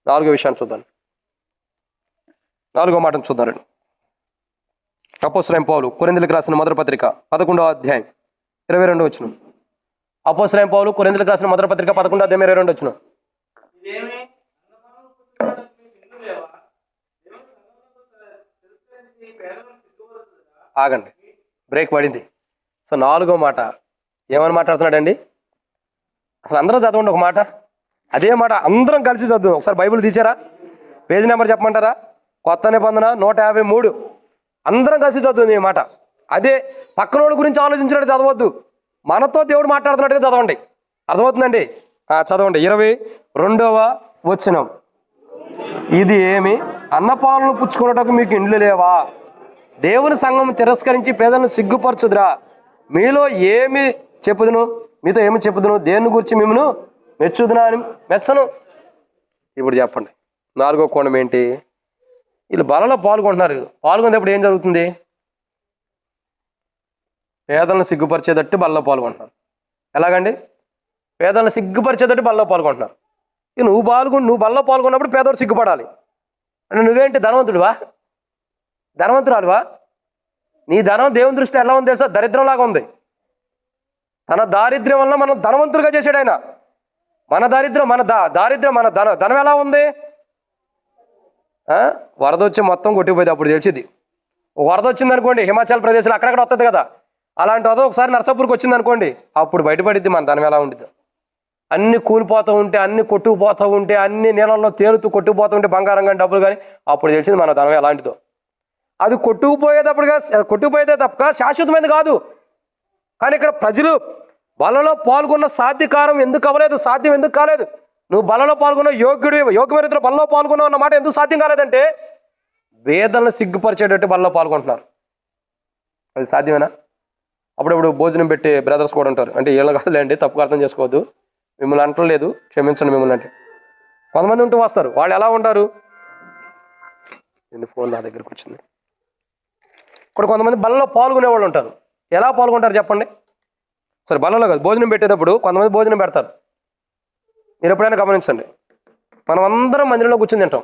4వ విషయాన్ని చూద్దాం. 4వ మాటను చూద్దాం. అపోస్తలుడైన పౌలు కొరింథీయులకు రాసిన మొదటి పత్రిక 11వ అధ్యాయం 22వ వచనం. అపోస్తలుడైన పౌలు కొరింథీయులకు రాసిన మొదటి పత్రిక 11వ అధ్యాయం 22వ వచనం. ఆగండి, బ్రేక్ పడింది. సో 4వ మాట ఏమని మాట్లాడుతున్నాడండి? అసలు అందరూ చదవండి ఒక మాట, అదే మాట అందరం కలిసి చదువు. ఒకసారి బైబిల్ తీసారా? పేజీ నెంబర్ చెప్పమంటారా? కొత్త నిబంధన 153. అందరం కలిసి చదువుతుంది ఈ మాట. అదే పక్కనోడి గురించి ఆలోచించినట్టు చదవద్దు, మనతో దేవుడు మాట్లాడుతున్నట్టుగా చదవండి. అర్థమవుతుందండి? చదవండి. 22వ వచనం. ఇది ఏమి, అన్నపాలను పుచ్చుకున్నటకు మీకు ఇండ్లు లేవా? దేవుని సంఘం తిరస్కరించి పేదలను సిగ్గుపరచుదురా? మీలో ఏమి చెప్పుదును, మీతో ఏమి చెప్పుదును, దేని గురించి మిమ్మను మెచ్చుదునా అని మెచ్చను. ఇప్పుడు చెప్పండి, 4వ కోణం ఏంటి? వీళ్ళు బలలో పాల్గొంటున్నారు. పాల్గొనేటప్పుడు ఏం జరుగుతుంది? పేదలను సిగ్గుపరిచేటట్టు బలలో పాల్గొంటున్నారు. ఎలాగండి? పేదలను సిగ్గుపరిచేటట్టు బలలో పాల్గొంటున్నారు. నువ్వు బలలో పాల్గొన్నప్పుడు పేదవాడు సిగ్గుపడాలి. అంటే నువ్వేంటి ధనవంతుడివా, ధనవంతురాలువా? నీ ధనం దేవుని దృష్టిలో ఎలా ఉంది తెలుసా? దరిద్రంలాగా ఉంది. తన దారిద్ర్యం వల్ల మనం ధనవంతులుగా చేశాడు ఆయన. మన దారిద్ర్యం మన ధనం ఎలా ఉంది? వరద వచ్చి మొత్తం కొట్టిపోయింది. అప్పుడు తెలిసింది. వరద వచ్చింది అనుకోండి, హిమాచల్ ప్రదేశ్లో అక్కడక్కడ వస్తుంది కదా, అలాంటి వరద ఒకసారి నర్సాపూర్కి వచ్చింది అనుకోండి, అప్పుడు బయటపడిద్ది మన ధనం ఎలా ఉంటుంది. అన్ని కూలిపోతూ ఉంటే, అన్ని కొట్టుకుపోతూ ఉంటే, అన్ని నీళ్ళల్లో తేలుతూ కొట్టుకుపోతూ ఉంటే, బంగారం కానీ డబ్బులు కానీ, అప్పుడు తెలిసింది మన ధనం ఎలాంటిదో. అది కొట్టుకుపోయేదే తప్ప శాశ్వతమైనది కాదు. కానీ ఇక్కడ ప్రజలు బలలో పాల్గొన్న సాధ్యకారం ఎందుకు అవ్వలేదు, సాధ్యం ఎందుకు కాలేదు? నువ్వు బలలో పాల్గొన్న యోగ్యమైన రీతిలో బలలో పాల్గొన్నావు అన్నమాట ఎందుకు సాధ్యం కాలేదంటే, వేదనలు సిగ్గుపరిచేటట్టు బలలో పాల్గొంటున్నారు. అది సాధ్యమేనా? అప్పుడప్పుడు భోజనం పెట్టి బ్రదర్స్ కూడా ఉంటారు. అంటే ఏళ్ళ కాదులేండి, తప్పుగా అర్థం చేసుకోవద్దు, మిమ్మల్ని అంటలేదు, క్షమించండి మిమ్మల్ని. అంటే కొంతమంది ఉంటూ వస్తారు. వాళ్ళు ఎలా ఉంటారు? ఫోన్ నా దగ్గరకు వచ్చింది. ఇక్కడ కొంతమంది బలలో పాల్గొనే వాళ్ళు ఉంటారు. ఎలా పాల్గొంటారు చెప్పండి? సరే, బలలో కాదు, భోజనం పెట్టేటప్పుడు కొంతమంది భోజనం పెడతారు. మీరు ఎప్పుడైనా గమనించండి. మనం అందరం మందిరంలో కూర్చుని తింటాం.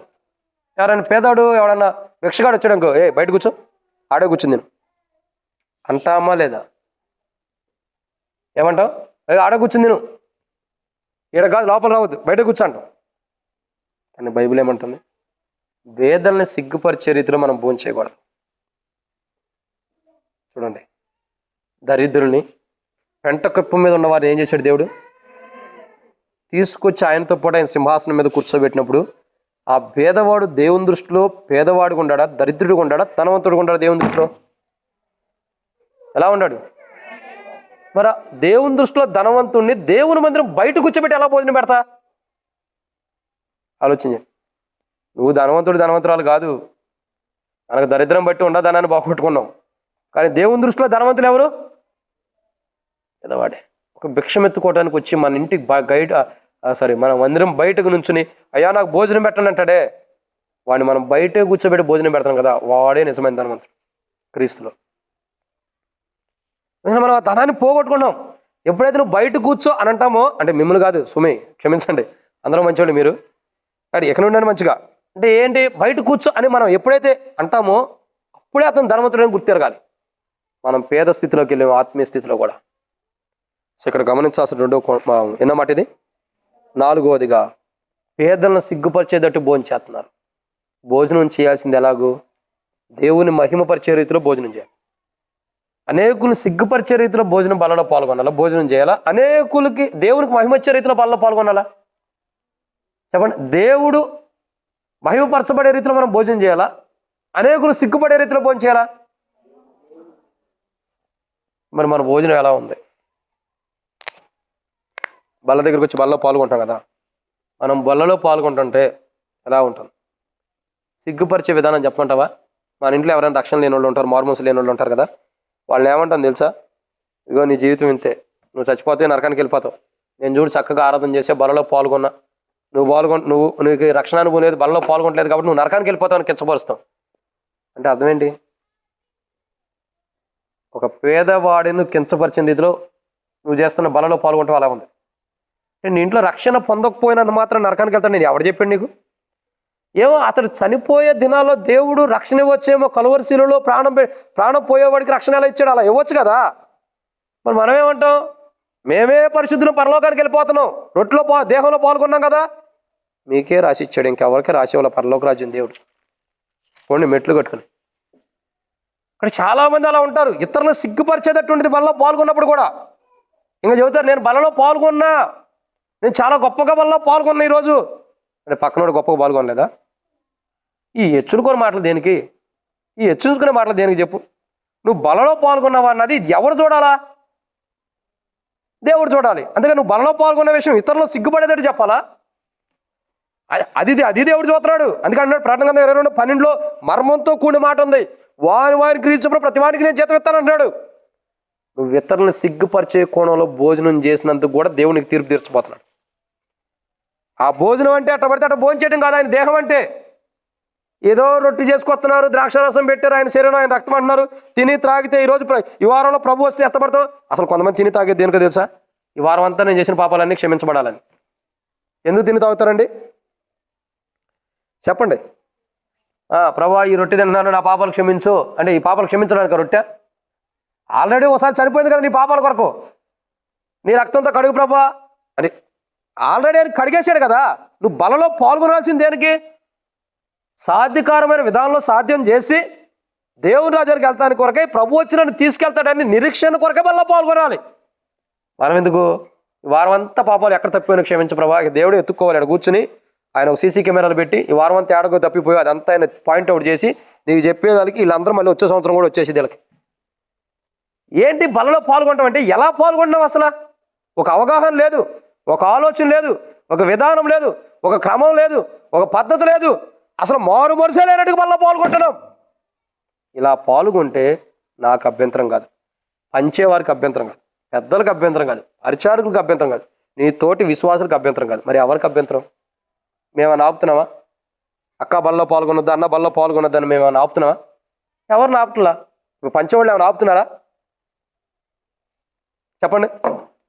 ఎవరైనా పేదాడు, ఎవడన్నా భిక్షగాడు వచ్చాడనుకో, బయట కూర్చో, ఆడే కూర్చుని తిను అంటామా లేదా? ఏమంటావు? ఆడ కూర్చుని తిను, ఈడ కాదు, లోపల రావద్దు, బయట కూర్చోంటాం. కానీ బైబిల్ ఏమంటుంది? వేదనని సిగ్గుపరిచే రీతిలో మనం భోజనం చేయకూడదు. చూడండి, దరిద్రుల్ని, పెంట కప్పు మీద ఉన్నవారిని ఏం చేశాడు దేవుడు? తీసుకొచ్చి ఆయనతో పాటు ఆయన సింహాసనం మీద కూర్చోబెట్టినప్పుడు ఆ పేదవాడు దేవుని దృష్టిలో పేదవాడుగా ఉండాడా, దరిద్రుడిగా ఉండాడా, ధనవంతుడిగా ఉండాడా? దేవుని దృష్టిలో ఎలా ఉన్నాడు? మరి దేవుని దృష్టిలో ధనవంతుడిని దేవుని మందిరం బయట కూర్చోబెట్టి ఎలా భోజనం పెడతా? ఆలోచించండి. నువ్వు ధనవంతురాలు కాదు, మనకు దరిద్రం బట్టి ఉండా ధనాన్ని బాగొట్టుకున్నావు. కానీ దేవుని దృష్టిలో ధనవంతులు ఎవరు? పేదవాడే. ఒక భిక్షం ఎత్తుకోవడానికి వచ్చి మన ఇంటికి మన మందిరం బయటకు నుంచుని, అయ్యా నాకు భోజనం పెట్టండి అంటాడే, వాడిని మనం బయటే కూర్చోబెట్టి భోజనం పెడతాం కదా, వాడే నిజమైన ధనవంతుడు క్రీస్తులో. మనం ఆ ధనాన్ని పోగొట్టుకున్నాం. ఎప్పుడైతే నువ్వు బయట కూర్చో అని అంటామో, అంటే మిమ్మల్ని కాదు సుమి, క్షమించండి, అందరూ మంచివాళ్ళు మీరు, కానీ ఎక్కడ ఉండాలి మంచిగా అంటే ఏంటి? బయట కూర్చో అని మనం ఎప్పుడైతే అంటామో అప్పుడే అతను ధనవంతుడని గుర్తిరగాలి. మనం పేద స్థితిలోకి వెళ్ళాము, ఆత్మీయ స్థితిలో కూడా. సో ఇక్కడ గమనించాల్సిన ఎన్నో మాట ఇది? 4వదిగా, పేదలను సిగ్గుపరిచేటట్టు భోజనం చేస్తున్నారు. భోజనం చేయాల్సింది ఎలాగూ? దేవుని మహిమపరిచే రీతిలో భోజనం చేయాలి. అనేకులు సిగ్గుపరిచే రీతిలో భోజనం బలలో పాల్గొనాలా, భోజనం చేయాలా? అనేకులకి దేవునికి మహిమచ్చే రీతిలో బలలో పాల్గొనాలా? చెప్పండి. దేవుడు మహిమపరచబడే రీతిలో మనం భోజనం చేయాలా? అనేకులు సిగ్గుపడే రీతిలో భోజనం చేయాలా? మరి మన భోజనం ఎలా ఉంది? బల్ల దగ్గరికి వచ్చి బలలో పాల్గొంటాం కదా, మనం బలలో పాల్గొంటుంటే ఎలా ఉంటుంది? సిగ్గుపరిచే విధానం చెప్పమంటావా? మన ఇంట్లో ఎవరైనా రక్షణ లేని వాళ్ళు ఉంటారు, మార్మోన్స్ లేని వాళ్ళు ఉంటారు కదా, వాళ్ళని ఏమంటాను తెలుసా? ఇగో నీ జీవితం ఇంతే, నువ్వు చచ్చిపోతే నరకానికి వెళ్ళిపోతావు. నేను చూడు చక్కగా ఆరాధన చేసే బలలో పాల్గొన్నా, నీకు రక్షణ అనుభవం లేదు, బలలో పాల్గొనలేదు కాబట్టి నువ్వు నరకానికి వెళ్ళిపోతావు అని కించపరుస్తావు. అంటే అర్థం ఏంటి? ఒక పేదవాడిని కించపరిచిన రీతిలో నువ్వు చేస్తున్న బలలో పాల్గొంటావు అలా ఉంది. నీ ఇంట్లో రక్షణ పొందకపోయినంత మాత్రం నరకానికి వెళ్తాను నేను ఎవడు చెప్పాడు నీకు? ఏమో అతడు చనిపోయే దినాల్లో దేవుడు రక్షణ ఇవ్వచ్చేమో, కలువరిశిలలో ప్రాణం పోయేవాడికి రక్షణ ఎలా ఇచ్చాడు, అలా ఇవ్వచ్చు కదా. మరి మనం ఏమంటాం, మేమే పరిశుద్ధులు పరలోకానికి వెళ్ళిపోతున్నాం, రొట్టెలో దేహంలో పాల్గొన్నాం కదా. మీకే రాసి ఇచ్చాడు, ఇంకెవరికి రాసి వాళ్ళ పరలోక రాజ్యం దేవుడు. పోండి మెట్లు కట్టుకుని. ఇక్కడ చాలామంది అలా ఉంటారు, ఇతరులను సిగ్గుపరిచేటటువంటిది బలలో పాల్గొన్నప్పుడు కూడా. ఇంకా చెబుతారు, నేను బలలో పాల్గొన్నా, నేను చాలా గొప్పగా బలలో పాల్గొన్నా ఈరోజు అంటే పక్కనోడు గొప్పగా పాల్గొనలేదా? ఈ హెచ్చులుకొని మాటలు దేనికి? ఈ హెచ్చుకునే మాటలు దేనికి చెప్పు? నువ్వు బలలో పాల్గొన్నావా అన్నది ఎవరు చూడాలా? దేవుడు చూడాలి. అందుకని నువ్వు బలలో పాల్గొన్న విషయం ఇతరులు సిగ్గుపడేటట్టు చెప్పాలా? అది దేవుడు చూస్తున్నాడు. అందుకని అన్నాడు ప్రకటన గ్రంథం 22:12 మర్మంతో కూడిన మాట ఉంది, వారి క్రీస్తుప్పుడు ప్రతి వారికి నేను జీతం ఇస్తానంటున్నాడు. నువ్వు ఇతరులను సిగ్గుపరిచే కోణంలో భోజనం చేసినందుకు కూడా దేవునికి తీర్పు తీర్చిపోతున్నాడు. ఆ భోజనం అంటే అట్లా పడితే అట్లా భోజనం చేయడం కాదు ఆయన దేహం అంటే. ఏదో రొట్టి చేసుకొస్తున్నారు, ద్రాక్షారసం పెట్టారు, ఆయన శరీరం ఆయన రక్తం అంటున్నారు, తిని త్రాగితే ఈరోజు ఈ వారంలో ప్రభు వస్తే ఎత్తపడతాం. అసలు కొంతమంది తిని తాగేది దేనికో తెలుసా? ఈ వారం అంతా నేను చేసిన పాపాలన్నీ క్షమించబడాలని. ఎందుకు తిని తాగుతారండి చెప్పండి? ప్రభు ఈ రొట్టె తింటున్నాను, నా పాపాలు క్షమించు అంటే ఈ పాపాలు క్షమించడానికి రొట్టె? ఆల్రెడీ ఒకసారి చనిపోయింది కదా నీ పాపాల కొరకు, నీ రక్తంతో కడుగు ప్రభు అని ఆల్రెడీ ఆయన కడిగేశాడు కదా. నువ్వు బలలో పాల్గొనాల్సింది దేనికి? సాధ్యకారమైన విధానంలో సాధ్యం చేసి దేవుని రాజ్యానికి వెళ్తానికి కొరకై ప్రభు వచ్చి నన్ను తీసుకెళ్తాడని నిరీక్షణ కొరకే బలలో పాల్గొనాలి. మనం ఎందుకు ఈ వారం అంతా పాపాలు ఎక్కడ తప్పిపోయినా క్షమించు ప్రభా, దేవుడు ఎత్తుక్కోవాలి. అక్కడ కూర్చుని ఆయన ఒక సీసీ కెమెరాలు పెట్టి ఈ వారం అంతా ఏడగో తప్పిపోయి అదంతా ఆయన పాయింట్అవుట్ చేసి నీకు చెప్పేదానికి వీళ్ళందరూ మళ్ళీ వచ్చే సంవత్సరం కూడా వచ్చేసి వీళ్ళకి. ఏంటి బలలో పాల్గొంటాం అంటే ఎలా పాల్గొంటాం? అసలు ఒక అవగాహన లేదు, ఒక ఆలోచన లేదు, ఒక విధానం లేదు, ఒక క్రమం లేదు, ఒక పద్ధతి లేదు, అసలు మారు మరుసే లేనట్టుగా బలలో పాల్గొంటున్నాం. ఇలా పాల్గొంటే నాకు అభ్యంతరం కాదు, పంచేవారికి అభ్యంతరం కాదు, పెద్దలకు అభ్యంతరం కాదు, పరిచారకులకు అభ్యంతరం కాదు, నీ తోటి విశ్వాసులకు అభ్యంతరం కాదు. మరి ఎవరికి అభ్యంతరం? మేమన్నా ఆపుతున్నావా? అక్క బల్లో పాల్గొనొద్దు, అన్న బల్లో పాల్గొనొద్దని మేమన్నా ఆపుతున్నావా? ఎవరిని ఆపుతున్నా? పంచేవాళ్ళు ఏమైనా ఆపుతున్నారా చెప్పండి?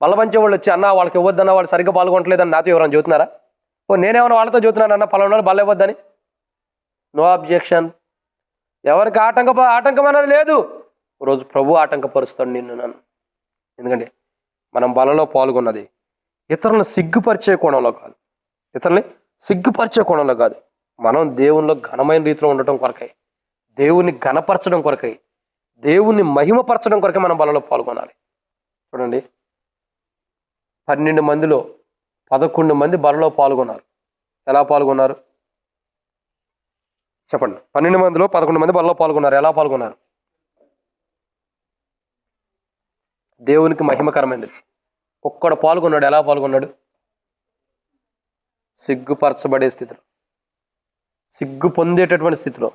బల్ల పంచేవాళ్ళు వచ్చి అన్న వాళ్ళకి ఇవ్వద్దన్న, వాళ్ళు సరిగ్గా పాల్గొనట్లేదని నాతో ఎవరైనా చూస్తున్నారా? నేనేమైనా వాళ్ళతో చూస్తున్నాను అన్న పలానా వాళ్ళు బల్ల ఇవ్వద్దని. No objection. ఎవరికి ఆటంకం అనేది లేదు. రోజు ప్రభు ఆటంకపరుస్తాడు నిన్ను నన్ను. ఎందుకంటే మనం బలలో పాల్గొన్నది ఇతరులను సిగ్గుపరిచే కోణంలో కాదు, ఇతరుల్ని సిగ్గుపరిచే కోణంలో కాదు, మనం దేవునిలో ఘనమైన రీతిలో ఉండటం కొరకై, దేవుణ్ణి ఘనపరచడం కొరకై, దేవుణ్ణి మహిమపరచడం కొరకై మనం బలలో పాల్గొనాలి. చూడండి, 12 మందిలో 11 మంది బలలో పాల్గొన్నారు. ఎలా పాల్గొన్నారు చెప్పండి? 12 మందిలో 11 మంది బలలో పాల్గొన్నారు. ఎలా పాల్గొన్నారు? దేవునికి మహిమకరమైనది. ఒక్కడు పాల్గొన్నాడు. ఎలా పాల్గొన్నాడు? సిగ్గుపరచబడే స్థితిలో, సిగ్గు పొందేటటువంటి స్థితిలో,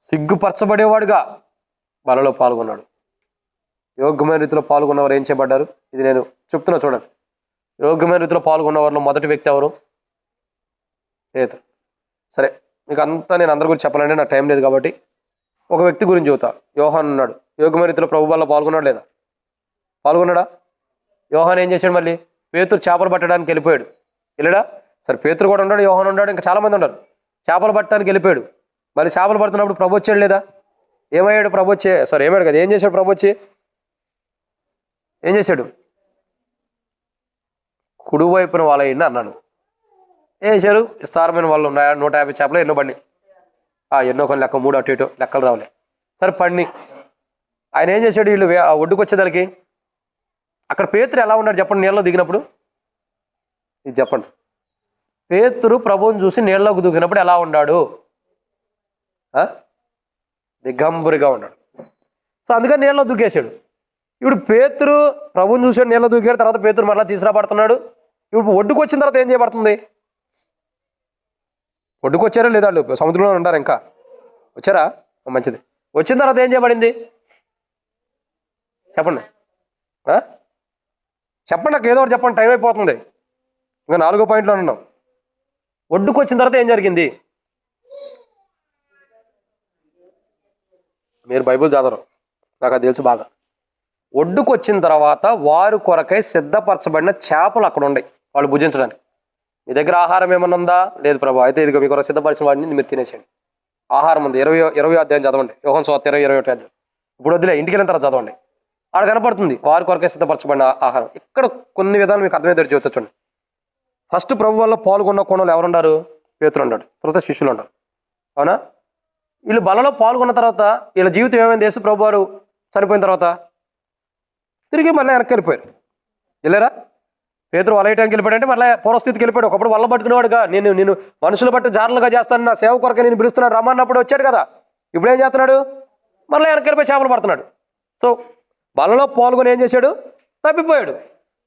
సిగ్గుపరచబడేవాడుగా బలలో పాల్గొన్నాడు. యోగ్యమైన రీతిలో పాల్గొన్నవారు ఏం చేయబడ్డారు? ఇది నేను చెప్తున్నా చూడండి. యోగ్యమైన రీతిలో పాల్గొన్న వారిలో మొదటి వ్యక్తి ఎవరు? పేతురు. సరే, మీకు అంతా నేను అందరి గురించి చెప్పాలంటే నా టైం లేదు కాబట్టి ఒక వ్యక్తి గురించి చెబుతా. యోహాన్ ఉన్నాడు. యోగ్యమైన రీతిలో ప్రభు వల్ల పాల్గొన్నాడు లేదా? పాల్గొన్నాడా? యోహాన్ ఏం చేశాడు? మళ్ళీ పేతురు చేపలు పట్టడానికి వెళ్ళిపోయాడు. వెళ్ళాడా? సరే, పేతురు కూడా ఉన్నాడు, యోహాన్ ఉన్నాడు, ఇంకా చాలామంది ఉన్నారు. చేపలు పట్టడానికి వెళ్ళిపోయాడు. మళ్ళీ చేపలు పడుతున్నప్పుడు ప్రభు వచ్చాడు లేదా? ఏమయ్యాడు ప్రభు వచ్చే? సరే, ఏమయ్యాడు కదా. ఏం చేశాడు ప్రభు వచ్చి? ఏం చేశాడు? కుడివైపున వాళ్ళ అన్నాడు. ఏం చేశారు? విస్తారమైన వాళ్ళు ఉన్నాయి, 150 చేపలు ఎన్నో పడినాయి. ఎన్నో కొన్ని లెక్క 3 అటు ఇటు లెక్కలు రావాలి. సరే పడిని. ఆయన ఏం చేశాడు? వీళ్ళు ఒడ్డుకు వచ్చేదానికి అక్కడ పేతురు ఎలా ఉన్నాడు చెప్పండి? నీళ్ళలో దిగినప్పుడు ఇది చెప్పండి. పేతురు ప్రభువుని చూసి నీళ్ళలోకి దూకినప్పుడు ఎలా ఉన్నాడు? దిగంబరిగా ఉన్నాడు. సో అందుకని నీళ్ళలో దూకేశాడు. ఇప్పుడు పేతురు ప్రభువుని చూసాడు, నీళ్ళలో దూకాడు. తర్వాత పేతురు మరలా తీసుకురాబడుతున్నాడు. ఇప్పుడు ఒడ్డుకు వచ్చిన తర్వాత ఏం చేయబడుతుంది? ఒడ్డుకు వచ్చారా లేదా? వాళ్ళు సముద్రంలో ఉంటారు. ఇంకా వచ్చారా? మంచిది. వచ్చిన తర్వాత ఏం చేయబడింది చెప్పండి? చెప్పండి, నాకు ఏదో ఒకటి చెప్పండి, టైం అయిపోతుంది. ఇంకా 4వ పాయింట్లో ఉన్నాం. ఒడ్డుకు వచ్చిన తర్వాత ఏం జరిగింది? మీరు బైబిల్ చదవరు, నాకు అది తెలుసు బాగా. ఒడ్డుకు వచ్చిన తర్వాత వారు కొరకై సిద్ధపరచబడిన చేపలు అక్కడ ఉన్నాయి వాళ్ళు భుజించడానికి. మీ దగ్గర ఆహారం ఏమన్నా ఉందా? లేదు ప్రభు. అయితే ఇదిగో మీకు సిద్ధపరిచిన వాడిని మీరు తినేసేయండి. ఆహారం ఉంది. 20 అధ్యాయం చదవండి. యోహాను సువార్త 21 అధ్యాయం. ఇప్పుడు వద్దులే, ఇంటికి వెళ్ళిన తర్వాత చదవండి. ఆడ కనపడుతుంది వారి కొరకే సిద్ధపరచబడిన ఆహారం. ఇక్కడ కొన్ని విధాలు మీకు అర్థమయ్యేది జీవితం చూడండి. ఫస్ట్ ప్రభు వల్ల పాల్గొన్న కోణంలో ఎవరున్నారు? పేతురు ఉన్నాడు, తర్వాత శిష్యులు ఉన్నారు. అవునా? వీళ్ళు బలలో పాల్గొన్న తర్వాత వీళ్ళ జీవితం ఏమైంది? యేసు ప్రభు వారు చనిపోయిన తర్వాత తిరిగి మళ్ళీ వెనక్కి వెళ్ళిపోయారు. వెళ్ళారా? పేతురు వల వేయడానికి వెళ్ళిపోయాడంటే మళ్ళీ పూర్వస్థితికి వెళ్ళిపోయాడు. ఒకప్పుడు వల్ల పట్టుకునేవాడుగా, నేను మనుషులు బట్టి జారులుగా చేస్తాను, నా సేవ కొరకే నేను పిలుస్తున్నాను రమ్మన్నప్పుడు వచ్చాడు కదా. ఇప్పుడు ఏం చేస్తున్నాడు? మళ్ళీ వెనక్కి వెళ్ళిపోయి చేపలు పడుతున్నాడు. సో బలలో పాల్గొని ఏం చేశాడు? తప్పిపోయాడు.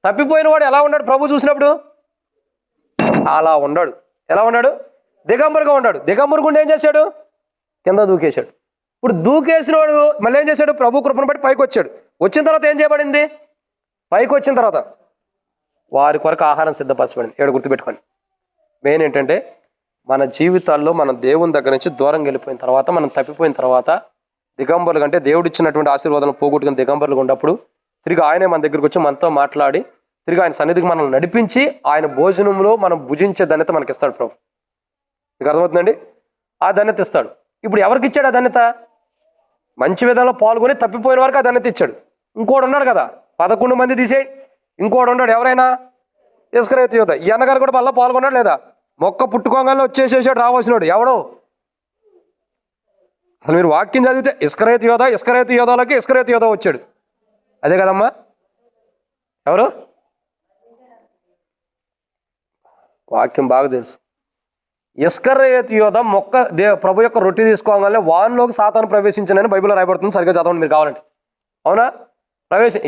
తప్పిపోయిన వాడు ఎలా ఉన్నాడు ప్రభు చూసినప్పుడు? అలా ఉన్నాడు. ఎలా ఉన్నాడు? దిగంబరుగా ఉన్నాడు. దిగంబరుగుండి ఏం చేశాడు? కింద దూకేశాడు. ఇప్పుడు దూకేసిన వాడు మళ్ళీ ఏం చేశాడు? ప్రభు కృపను బట్టి పైకి వచ్చాడు. వచ్చిన తర్వాత ఏం చేయబడింది? పైకి వచ్చిన తర్వాత వారి కొరకు ఆహారం సిద్ధపరచబడింది. ఏడు గుర్తుపెట్టుకోండి. మెయిన్ ఏంటంటే మన జీవితాల్లో మనం దేవుని దగ్గర నుంచి దూరంగా వెళ్ళిపోయిన తర్వాత, మనం తప్పిపోయిన తర్వాత దిగంబరులు అంటే దేవుడు ఇచ్చినటువంటి ఆశీర్వాదాలను పోగొట్టుకుని దిగంబరులుగా ఉన్నప్పుడు తిరిగి ఆయనే మన దగ్గరికి వచ్చి మనతో మాట్లాడి తిరిగి ఆయన సన్నిధికి మనల్ని నడిపించి ఆయన భోజనంలో మనం భుజించే ధన్యత మనకి ఇస్తాడు ప్రభు. మీకు అర్థమవుతుందండి? ఆ ధన్యత ఇస్తాడు. ఇప్పుడు ఎవరికి ఇచ్చాడు ఆ ధన్యత? మంచి విధానంలో పాల్గొని తప్పిపోయిన వరకు ఆ ధన్యత ఇచ్చాడు. ఇంకోడు ఉన్నాడు కదా, 11 మంది తీసేయండి. ఇంకోడు ఉన్నాడు, ఎవరైనా? ఇస్కరియోతు యోధ. ఈ అన్నగారు కూడా మళ్ళీ పాల్గొన్నాడు లేదా? మొక్క పుట్టుకోగానే వచ్చేసేసాడు రావాల్సినాడు. ఎవడో? అసలు మీరు వాక్యం చదివితే ఇస్కరియోతు యోధలకి ఇస్కరియోతు యోధ వచ్చాడు. అదే కదమ్మా? ఎవరు? వాక్యం బాగా తెలుసు. ఇస్కరియోతు యోధ ప్రభు యొక్క రొట్టె తీసుకోగానే వానిలోకి సాతాను ప్రవేశించనని బైబిల్లో రాయబడుతుంది. సరిగ్గా చదవండి మీరు కావాలంటే. అవునా?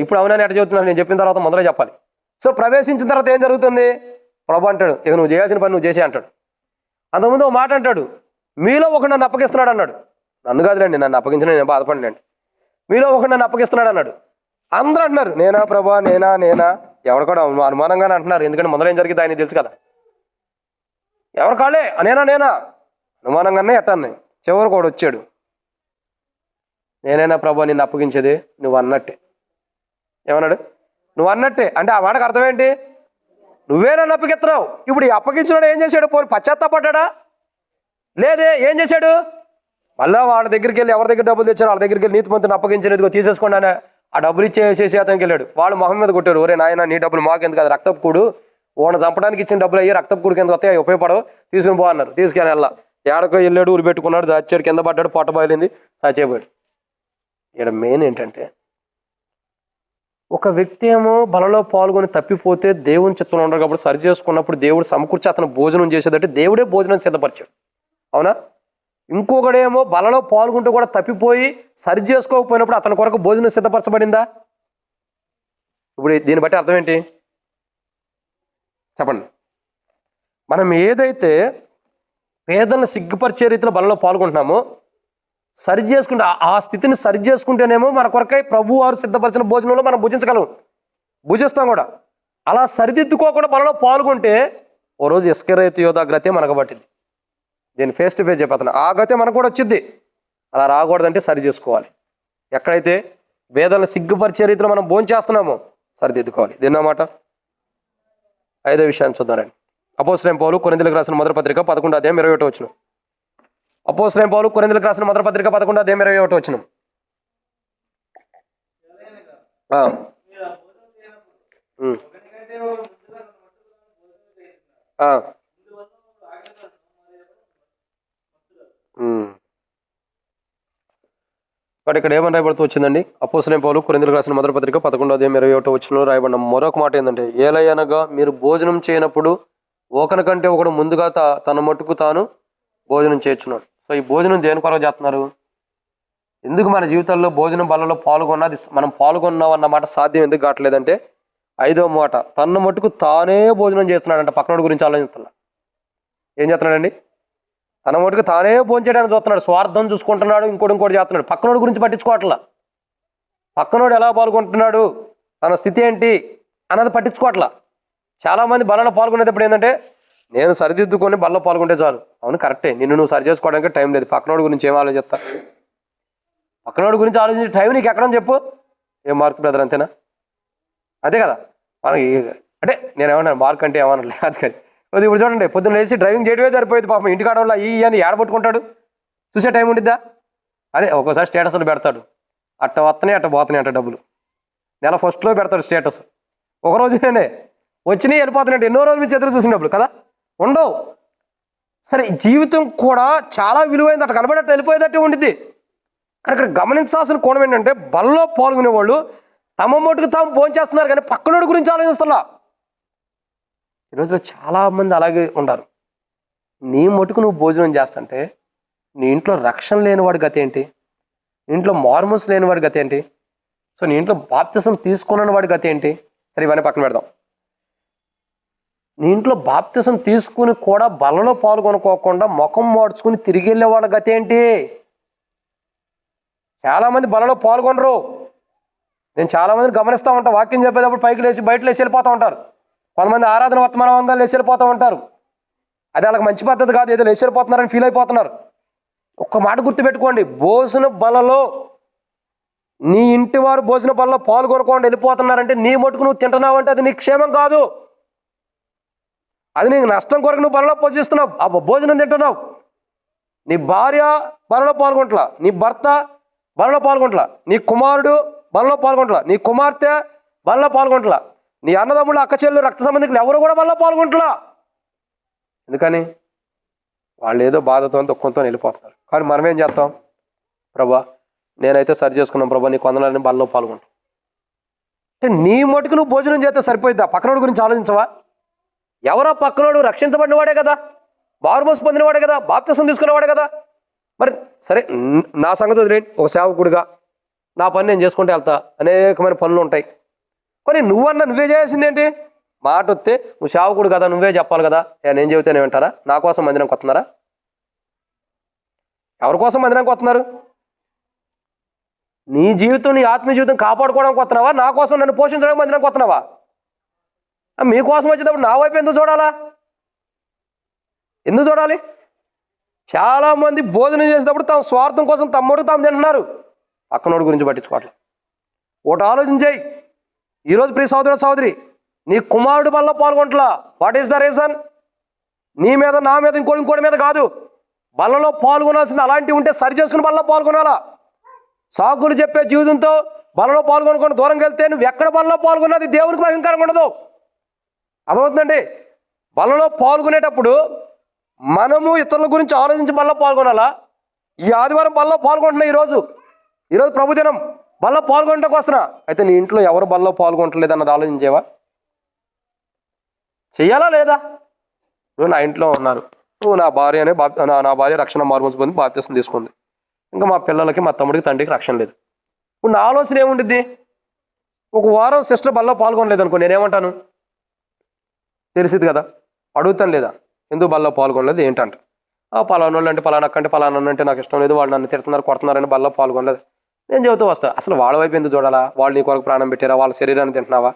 ఇప్పుడు అవునని ఎట్లా చెబుతున్నాను? నేను చెప్పిన తర్వాత మొదలే చెప్పాలి. సో ప్రవేశించిన తర్వాత ఏం జరుగుతుంది? ప్రభు అంటాడు, ఇక నువ్వు చేయాల్సిన పని నువ్వు చేసే అంటాడు. అంతకుముందు ఒక మాట అంటాడు, మీలో ఒకడు నన్ను అప్పగిస్తున్నాడు అన్నాడు. నన్ను కాదులేండి, నన్ను అప్పగించిన నేను బాధపడినండి. మీలో ఒకడు నన్ను అప్పగిస్తున్నాడు అన్నాడు. అందరూ అంటున్నారు, నేనా ప్రభా, నేనా. ఎవరు కూడా అనుమానంగానే అంటున్నారు. ఎందుకంటే మొదలేం జరిగింది ఆయన తెలుసు కదా. ఎవరు కాలే నేనా అనుమానంగానే ఎట్టాన్ని. చివరి కూడా వచ్చాడు, నేనైనా ప్రభా నిన్ను అప్పగించేది నువ్వు అన్నట్టే. ఏమన్నాడు? నువ్వు అన్నట్టే. అంటే ఆ మాటకు అర్థం ఏంటి? నువ్వే నన్ను అప్పగిస్తున్నావు. ఇప్పుడు ఈ అప్పగించినాడు ఏం చేశాడు? పోయి పశ్చాత్తాపడ్డా? లేదే. ఏం చేశాడు? మళ్ళీ వాళ్ళ దగ్గరికి వెళ్ళి ఎవరి దగ్గర డబ్బులు తెచ్చారు వాళ్ళ దగ్గరికి వెళ్ళి నీతిమంతుని అప్పగించినదిగో తీసేసుకోండి అని ఆ డబ్బులు ఇచ్చేసేసి అతనికి వెళ్ళాడు. వాళ్ళు మొహం మీద కొట్టారు, ఒరే నాయన నీ డబ్బులు మాకెందుకు, అది రక్తపు కూడు, ఓన చంపడానికి ఇచ్చిన డబ్బులు అయ్యి రక్తపు కూడు కింద వస్తాయి, ఉపయోగపడవు, తీసుకుని పో అన్నారు. తీసుకొని వెళ్ళా ఏడకో వెళ్ళాడు, ఊరి పెట్టుకున్నాడు, చచ్చాడు, కింద పడ్డాడు, పొట్ట బయలింది, చచ్చిపోయాడు. ఇక్కడ మెయిన్ ఏంటంటే ఒక వ్యక్తి ఏమో బలలో పాల్గొని తప్పిపోతే దేవుని చిత్తంలో ఉండరు కాబట్టి సరి చేసుకున్నప్పుడు దేవుడు సమకూర్చి అతను భోజనం చేసేదంటే దేవుడే భోజనం సిద్ధపరిచాడు. అవునా? ఇంకొకడేమో బలలో పాల్గొంటూ కూడా తప్పిపోయి సరి చేసుకోకపోయినప్పుడు అతని కొరకు భోజనం సిద్ధపరచబడిందా? ఇప్పుడు దీన్ని బట్టి అర్థం ఏంటి చెప్పండి? మనం ఏదైతే పేదలను సిగ్గుపరిచే రీతిలో బలలో పాల్గొంటున్నామో సరి చేసుకుంటే ఆ స్థితిని సరి చేసుకుంటేనేమో మన కొరకై ప్రభు వారు సిద్ధపరిచిన భోజనంలో మనం భుజించగలం, భుజిస్తాం కూడా. అలా సరిదిద్దుకోకుండా బలలో పాల్గొంటే ఓ రోజు ఇస్కరియోతు యోధ గతే మనకు పట్టింది. దీన్ని ఫేస్ టు ఫేస్ చెప్పేస్తాను, ఆ గతే మనకు కూడా వచ్చింది. అలా రాకూడదంటే సరి చేసుకోవాలి. ఎక్కడైతే వేదనలు సిగ్గుపరిచే రీతిలో మనం భోంచేస్తున్నామో సరిదిద్దుకోవాలి. దీన్నమాట 5వ విషయాన్ని చూద్దారండి. అపోస్తలుడైన పౌలు కొరింథీయులకు రాసిన మొదటి పత్రిక 11వ అధ్యాయం 21వ వచనం. అపోస్తలుడైన పౌలు కొరింథీయులకు రాసిన మొదటి పత్రిక 11వ అధ్యాయం 21వ వచనం. కాబట్టి ఇక్కడ ఏమని రాయబడుతూ వచ్చిందండి? అపోస్తలుడైన పౌలు కొరింథీయులకు రాసిన మొదటి పత్రిక 11వ అధ్యాయం 21వ వచనంలో రాయబడిన మరొక మాట ఏంటంటే, ఏలయనగా మీరు భోజనం చేయనప్పుడు ఒకని కంటే ఒకడు ముందుగా తన మట్టుకు తాను భోజనం చేర్చున్నాడు. సో ఈ భోజనం దేని కొరకు చేస్తున్నారు? ఎందుకు మన జీవితాల్లో భోజనం బలలో పాల్గొన్నది మనం పాల్గొన్నాం అన్నమాట సాధ్యం ఎందుకు కావట్లేదంటే 5వ మాట, తన మట్టుకు తానే భోజనం చేస్తున్నాడంట. పక్కనోడి గురించి ఆలోచిస్తున్నా. ఏం చేస్తున్నాడండి? తన మటుకు తానే భోజనం చేయడానికి చూస్తున్నాడు, స్వార్థం చూసుకుంటున్నాడు, ఇంకోటి చేస్తున్నాడు. పక్కనోడి గురించి పట్టించుకోవట్లా. పక్కనోడు ఎలా పాల్గొంటున్నాడు, తన స్థితి ఏంటి అన్నది పట్టించుకోవట్లా. చాలామంది బలలో పాల్గొనేటప్పుడు ఏంటంటే నేను సరిదిద్దుకొని బలలో పాల్గొంటే చాలు. అవును కరెక్టే, నిన్ను నువ్వు సరి చేసుకోవడానికి టైం లేదు. పక్కనోడి గురించి ఏం ఆలోచిస్తా? పక్కనోడి గురించి ఆలోచించే టైం నీకు ఎక్కడని చెప్పు? ఏం మార్క్ బ్రదర్ అంతేనా? అదే కదా మనకి. అంటే నేనేమన్నా మార్క్ అంటే ఏమన్నా లేదు కానీ అది ఇప్పుడు చూడండి, పొద్దున్న లేచి డ్రైవింగ్ చేయడమే సరిపోయింది పాపం. ఇంటికాడ వల్ల ఈ అని ఏడబట్టుకుంటాడు, చూసే టైం ఉండిద్దా? అదే ఒక్కోసారి స్టేటస్లు పెడతాడు, అట్ట వస్తున్నాయి అట్ట పోతున్నాయి అంట డబ్బులు. నెల ఫస్ట్లో పెడతాడు స్టేటస్, ఒకరోజునే వచ్చినాయి వెళ్ళిపోతున్నాయి. ఎన్నో రోజుల నుంచి ఎదురు చూసిన డబ్బులు కదా ఉండవు. సరే, జీవితం కూడా చాలా విలువైంది, అట్ట కనబడట్టు వెళ్ళిపోయేటట్టే ఉండిద్ది. కానీ ఇక్కడ గమనించాల్సిన కోణం ఏంటంటే, బల్లో పాల్గొనే వాళ్ళు తమ మటుకు తాము భోంచేస్తున్నారు కానీ పక్కనోడి గురించి ఆలోచిస్తున్నా. ఈ రోజులో చాలామంది అలాగే ఉంటారు. నీ మటుకు నువ్వు భోజనం చేస్తుంటే నీ ఇంట్లో రక్షణ లేనివాడి గతి ఏంటి? నీ ఇంట్లో మార్మల్స్ లేనివాడి గతి ఏంటి? సో నీ ఇంట్లో బాప్తిసం తీసుకున్న వాడి గతి ఏంటి? సరే, ఇవన్నీ పక్కన పెడదాం. నీ ఇంట్లో బాప్తిసం తీసుకుని కూడా బలలో పాల్గొనుకోకుండా ముఖం మార్చుకుని తిరిగి వెళ్ళే వాళ్ళ గతి ఏంటి? చాలామంది బలలో పాల్గొనరు. నేను చాలామందిని గమనిస్తూ ఉంటాను, వాక్యం చెప్పేటప్పుడు పైకి లేచి బయట లేచి వెళ్ళిపోతూ ఉంటారు. కొంతమంది ఆరాధన వర్తమానం ఉందా లేచి వెళ్ళిపోతూ ఉంటారు. అది వాళ్ళకి మంచి పద్ధతి కాదు, ఏదో లేచి వెళ్ళిపోతున్నారని ఫీల్ అయిపోతున్నారు. ఒక్క మాట గుర్తుపెట్టుకోండి, భోజన బలలో నీ ఇంటి వారు భోజన బలలో పాల్గొనకుండా వెళ్ళిపోతున్నారంటే నీ మటుకు నువ్వు తింటున్నావు అంటే అది నీ క్షేమం కాదు, అది నీకు నష్టం కొరకు నువ్వు బలలో పోషిస్తున్నావు, ఆ భోజనం తింటున్నావు. నీ భార్య బలలో పాల్గొంటలా, నీ భర్త బలలో పాల్గొంటలా, నీ కుమారుడు బలలో పాల్గొంటలా, నీ కుమార్తె బలలో పాల్గొంటలా, నీ అన్నదమ్ముళ్ళు అక్క చెల్లెలు రక్త సంబంధికులు ఎవరు కూడా బలలో పాల్గొంటలా. ఎందుకని? వాళ్ళు ఏదో బాధతో దుఃఖంతో వెళ్ళిపోతున్నారు. కానీ మనం ఏం చేస్తాం? ప్రభా, నేనైతే సరి చేసుకున్నాం ప్రభా, నీ కొందనాలని బలలో పాల్గొంటాం. అంటే నీ మటుకు నువ్వు భోజనం చేస్తే సరిపోయిద్దా? పక్కనోడి గురించి ఆలోచించవా? ఎవరో పక్కనోడు రక్షించబడిన వాడే కదా, బారుమోసు పొందినవాడే కదా, బాప్తిసం తీసుకున్నవాడే కదా. మరి సరే, నా సంగతి వదిలేండి, ఒక సేవకుడిగా నా పని నేను చేసుకుంటూ వెళ్తా, అనేకమైన పనులు ఉంటాయి. కానీ నువ్వే చేయాల్సింది ఏంటి? మాట వస్తే నువ్వు సేవకుడు కదా, నువ్వే చెప్పాలి కదా. నేను చెబితేనే వింటారా? నా కోసం మందిరానికి వస్తున్నారా? ఎవరి కోసం మందిరానికి వస్తున్నారు? నీ జీవితం, నీ ఆత్మీయ జీవితం కాపాడుకోవడానికి వస్తున్నావా? నా కోసం నన్ను పోషించడానికి మందిరానికి వస్తున్నావా? మీకోసం వచ్చేటప్పుడు నా వైపు ఎందుకు చూడాలా? ఎందుకు చూడాలి? చాలామంది భోజనం చేసేటప్పుడు తమ స్వార్థం కోసం తమ్ముడు తాము తింటున్నారు, పక్కనోడి గురించి పట్టించుకోవట్లేదు. ఒకటి ఆలోచించేయి. ఈరోజు ప్రియ సోదర సోదరి, నీ కుమారుడు బలలో పాల్గొంటలా. What is the reason? నీ మీద, నా మీద, ఇంకోటి మీద కాదు. బలలో పాల్గొనాల్సింది అలాంటివి ఉంటే సరి చేసుకుని బలలో పాల్గొనాలా. సాకులు చెప్పే జీవితంతో బలలో పాల్గొనకుండా దూరంగా వెళ్తే నువ్వు ఎక్కడ బలలో పాల్గొన్నది దేవునికి మహిమకరంగా ఉండదు. అర్థమవుతుందండి? బలలో పాల్గొనేటప్పుడు మనము ఇతరుల గురించి ఆలోచించి బలలో పాల్గొనాలా. ఈ ఆదివారం బలలో పాల్గొంటున్నా, ఈరోజు ప్రభుదినం బలలో పాల్గొనడానికి వస్తున్నా. అయితే నీ ఇంట్లో ఎవరు బలలో పాల్గొనట్లేదు అన్నది ఆలోచించేవా? చెయ్యాలా లేదా? నువ్వు నా ఇంట్లో ఉన్నారు, నువ్వు నా భార్య రక్షణ మార్మోసు పొంది బాప్తిసం తీసుకుంది, ఇంకా మా పిల్లలకి, మా తమ్ముడికి, తండ్రికి రక్షణ లేదు. ఇప్పుడు నా ఆలోచన ఏముండిద్ది? ఒక వారం సిస్టర్ బలలో పాల్గొనలేదు అనుకో, నేనేమంటాను? తెలిసింది కదా, అడుగుతాను లేదా, ఎందుకు బలలో పాల్గొనలేదు ఏంటంట. పలానా వాళ్ళు అంటే పలానా అంటే పలానా అంటే నాకు ఇష్టం లేదు, వాళ్ళు నన్ను తిడుతున్నారు కొడుతున్నారని బలలో పాల్గొనలేదు. నేను చెబుతూ వస్తా, అసలు వాళ్ళ వైపు ఎందుకు చూడాలా? వాళ్ళు నీ కొరకు ప్రాణం పెట్టారా? వాళ్ళ శరీరాన్ని తింటున్నావా?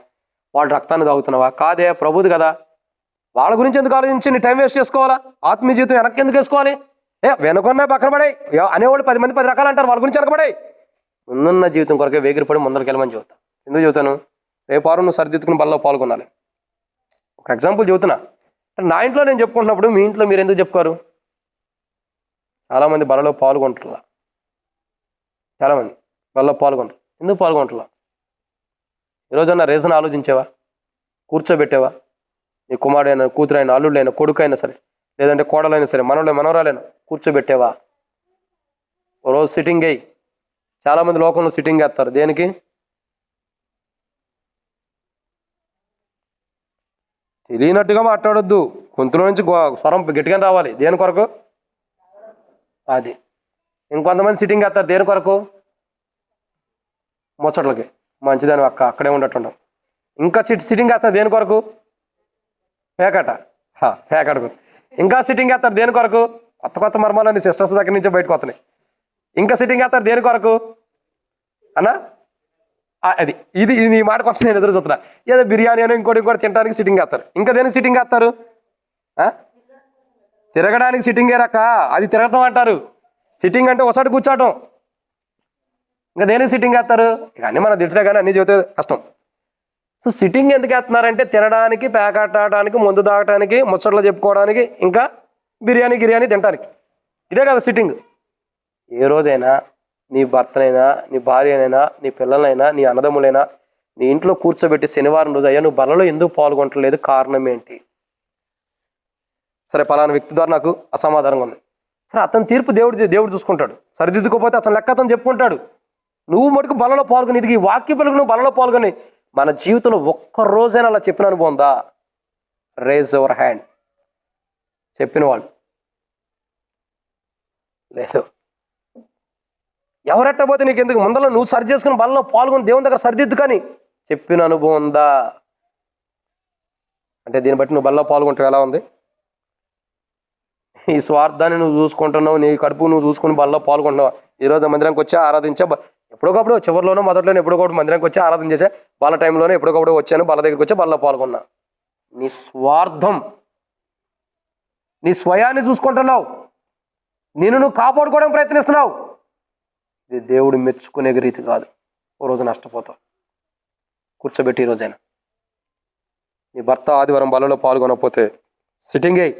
వాళ్ళ రక్తాన్ని తాగుతున్నావా? కాదే, ప్రభుది కదా. వాళ్ళ గురించి ఎందుకు ఆలోచించి నీ టైం వేస్ట్ చేసుకోవాలా? ఆత్మీయ జీవితం వెనక్కి ఎందుకు వేసుకోవాలి? వెనుకొన్నా పక్కన పడే అనేవాళ్ళు 10 మంది 10 రకాలు అంటారు, వాళ్ళ గురించి వెనకబడే ముందున్న జీవితం కొరకే వేగిరిపడి ముందరికి వెళ్ళమని చెబుతా. ఎందుకు చెబుతాను? రేపు వారం నువ్వు సరిదిద్దుకుని బలలో పాల్గొనాలి. ఒక ఎగ్జాంపుల్ చెబుతున్నా. నా ఇంట్లో నేను చెప్పుకుంటున్నప్పుడు మీ ఇంట్లో మీరు ఎందుకు చెప్పుకోరు? చాలామంది బలలో పాల్గొంటారు, చాలామంది బలలో పాల్గొంటారు. ఎందుకు పాల్గొంటారు? ఈరోజన్నా రీజన్ ఆలోచించేవా? కూర్చోబెట్టేవా? నీ కుమారుడైనా, కూతురైనా, అల్లుడైనా, కొడుకైనా సరే, లేదంటే కోడలైనా సరే, మనవరాలైనా కూర్చోబెట్టేవా? ఓ రోజు సిట్టింగ్ అయ్యి, చాలామంది లోకంలో సిట్టింగ్ వేస్తారు. దేనికి? తెలియనట్టుగా మాట్లాడొద్దు, గొంతులో నుంచి స్వరం గట్టిగా రావాలి. దేని కొరకు? అది. ఇంకొంతమంది సిట్టింగ్ వేస్తారు దేని కొరకు? ముచ్చట్లకి. మంచిదని అక్కడే ఉండట్టుండవు. ఇంకా సిట్టింగ్ వేస్తారు దేని కొరకు? పేకటకు. ఇంకా సిట్టింగ్ వేస్తారు దేని కొరకు? కొత్త మర్మాలని సిస్టర్స్ దగ్గర నుంచే బయటకు వస్తున్నాయి. ఇంకా సిట్టింగ్ వేస్తారు దేని కొరకు అన్నా? అది ఇది నీ మాటకు వస్తే నేను ఎదురు చూస్తున్నా. ఏదో బిర్యానీ అని ఇంకోటి తినడానికి సిట్టింగ్ వేస్తారు. ఇంకా దేనికి సిట్టింగ్ వేస్తారు? తిరగడానికి సిట్టింగ్ ఏరాక అది తిరగటం అంటారు. సిట్టింగ్ అంటే ఒకసారి కూర్చోవటం. ఇంకా దేనికి సిట్టింగ్ వేస్తారు? ఇక అన్నీ మనం తెలిసినా కానీ అన్నీ చెబితే కష్టం. సో సిట్టింగ్ ఎందుకు వేస్తున్నారంటే తినడానికి, పేకాటాడడానికి, మందు తాగటానికి, ముచ్చట్లు చెప్పుకోవడానికి, ఇంకా బిర్యానీ తినడానికి. ఇదే కదా సిట్టింగ్. ఏ రోజైనా నీ భర్తనైనా, నీ భార్యనైనా, నీ పిల్లలైనా, నీ అన్నదమ్ములైనా నీ ఇంట్లో కూర్చోబెట్టి శనివారం రోజు అయ్యా నువ్వు బలలో ఎందుకు పాల్గొనట్లేదు, కారణం ఏంటి? సరే పలానా వ్యక్తి ద్వారా నాకు అసమాధానంగా ఉంది. సరే అతని తీర్పు దేవుడు చూసుకుంటాడు. సరిదిద్దుకోపోతే అతని లెక్క అతను చెప్పుకుంటాడు. నువ్వు మటుకు బలలో పాల్గొని, ఇది ఈ వాక్య పలుకు నువ్వు బలలో పాల్గొని మన జీవితంలో ఒక్క రోజైనా అలా చెప్పిన అనుభవం ఉందా? Raise your hand. చెప్పిన వాళ్ళు లేదు. ఎవరెట్టబోతే నీకు ఎందుకు? ముందర నువ్వు సరి చేసుకుని బలలో పాల్గొని దేవుని దగ్గర సరిదిద్దు కానీ చెప్పిన అనుభవం ఉందా అంటే దీన్ని బట్టి నువ్వు బలలో పాల్గొంటావు ఎలా ఉంది? ఈ స్వార్థాన్ని నువ్వు చూసుకుంటున్నావు, నీ కడుపు నువ్వు చూసుకుని బలలో పాల్గొంటున్నావు. ఈరోజు మందిరానికి వచ్చా ఆరాధించా, ఎప్పుడోకప్పుడు చివరిలోనో మొదట్లోనో ఎప్పుడోకప్పుడు మందిరానికి వచ్చి ఆరాధన చేసా, బాల టైంలోనే ఎప్పుడోకప్పుడు వచ్చాను, బాల దగ్గరికి వచ్చి బలలో పాల్గొన్నా. నీ స్వార్థం, నీ స్వయాన్ని చూసుకుంటున్నావు, నిన్ను నువ్వు కాపాడుకోవడానికి ప్రయత్నిస్తున్నావు. ఇది దేవుడు మెచ్చుకునే రీతి కాదు. ఓ రోజు నష్టపోతావు. కూర్చోబెట్టి ఈ రోజైనా నీ భర్త ఆదివారం బలలో పాల్గొనకపోతే సిట్టింగ్ అయ్యి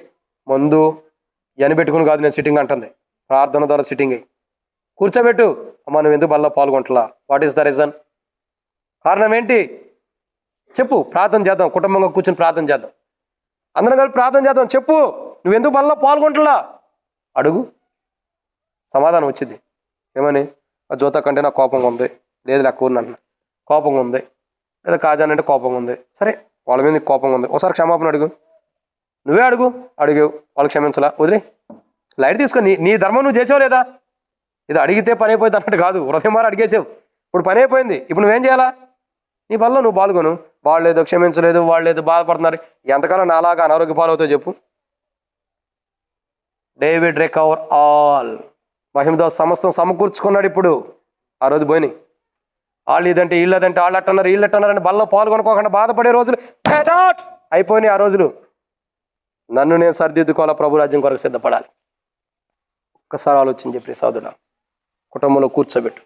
మందు ఎనబెట్టుకుని కాదు నేను సిట్టింగ్ అంటుంది, ప్రార్థన ద్వారా సిట్టింగ్ అయ్యి కూర్చోబెట్టు. అమ్మ నువ్వు ఎందుకు బలలో పాల్గొంటలా? What is the reason? కారణం ఏంటి చెప్పు. ప్రార్థన చేద్దాం, కుటుంబంగా కూర్చొని ప్రార్థన చేద్దాం, అందరం కలిపి ప్రార్థన చేద్దాం. చెప్పు నువ్వెందుకు బలలో పాల్గొంటలా అడుగు, సమాధానం వచ్చింది. ఏమని? జ్యోత కంటే నాకు కోపంగా ఉంది, లేదు నాకు ఊరినన్న కోపంగా ఉంది, లేదా కాజానంటే కోపంగా ఉంది. సరే వాళ్ళ మీద నీకు కోపంగా ఉంది, ఒకసారి క్షమాపణ అడుగు. నువ్వే అడిగావు వాళ్ళు క్షమించలా, వదిలే, లైట్ తీసుకొని నీ ధర్మం నువ్వు చేసావు లేదా? ఇది అడిగితే పని అయిపోయింది అన్నట్టు కాదు, హృదయం మారి అడిగేసావు, ఇప్పుడు పని అయిపోయింది. ఇప్పుడు నువ్వేం చేయాలా? నీ పనిలో నువ్వు పాల్గొను. వాళ్ళు ఏదో క్షమించలేదు, వాళ్ళు ఏదో బాధపడుతున్నారు, ఎంతకాలం నాలాగా అనారోగ్య పాలవుతావు చెప్పు? డేవిడ్ రికవర్ ఆల్, మహిమతో సమస్తం సమకూర్చుకున్నాడు. ఇప్పుడు ఆ రోజు పోయినాయి. వాళ్ళు ఇదంటే వీళ్ళదంటే వాళ్ళు అట్టన్నారు వీళ్ళు అట్టన్నారని బలలో పాల్గొనుకోకుండా బాధపడే రోజులు అయిపోయినాయి. ఆ రోజులు నన్ను నేను సరిదిద్దుకోవాలా, ప్రభు రాజ్యం కొరకు సిద్ధపడాలి. ఒక్కసారి ఆలోచన చెప్పి సోదరుడా, కుటుంబంలో కూర్చోబెట్టు.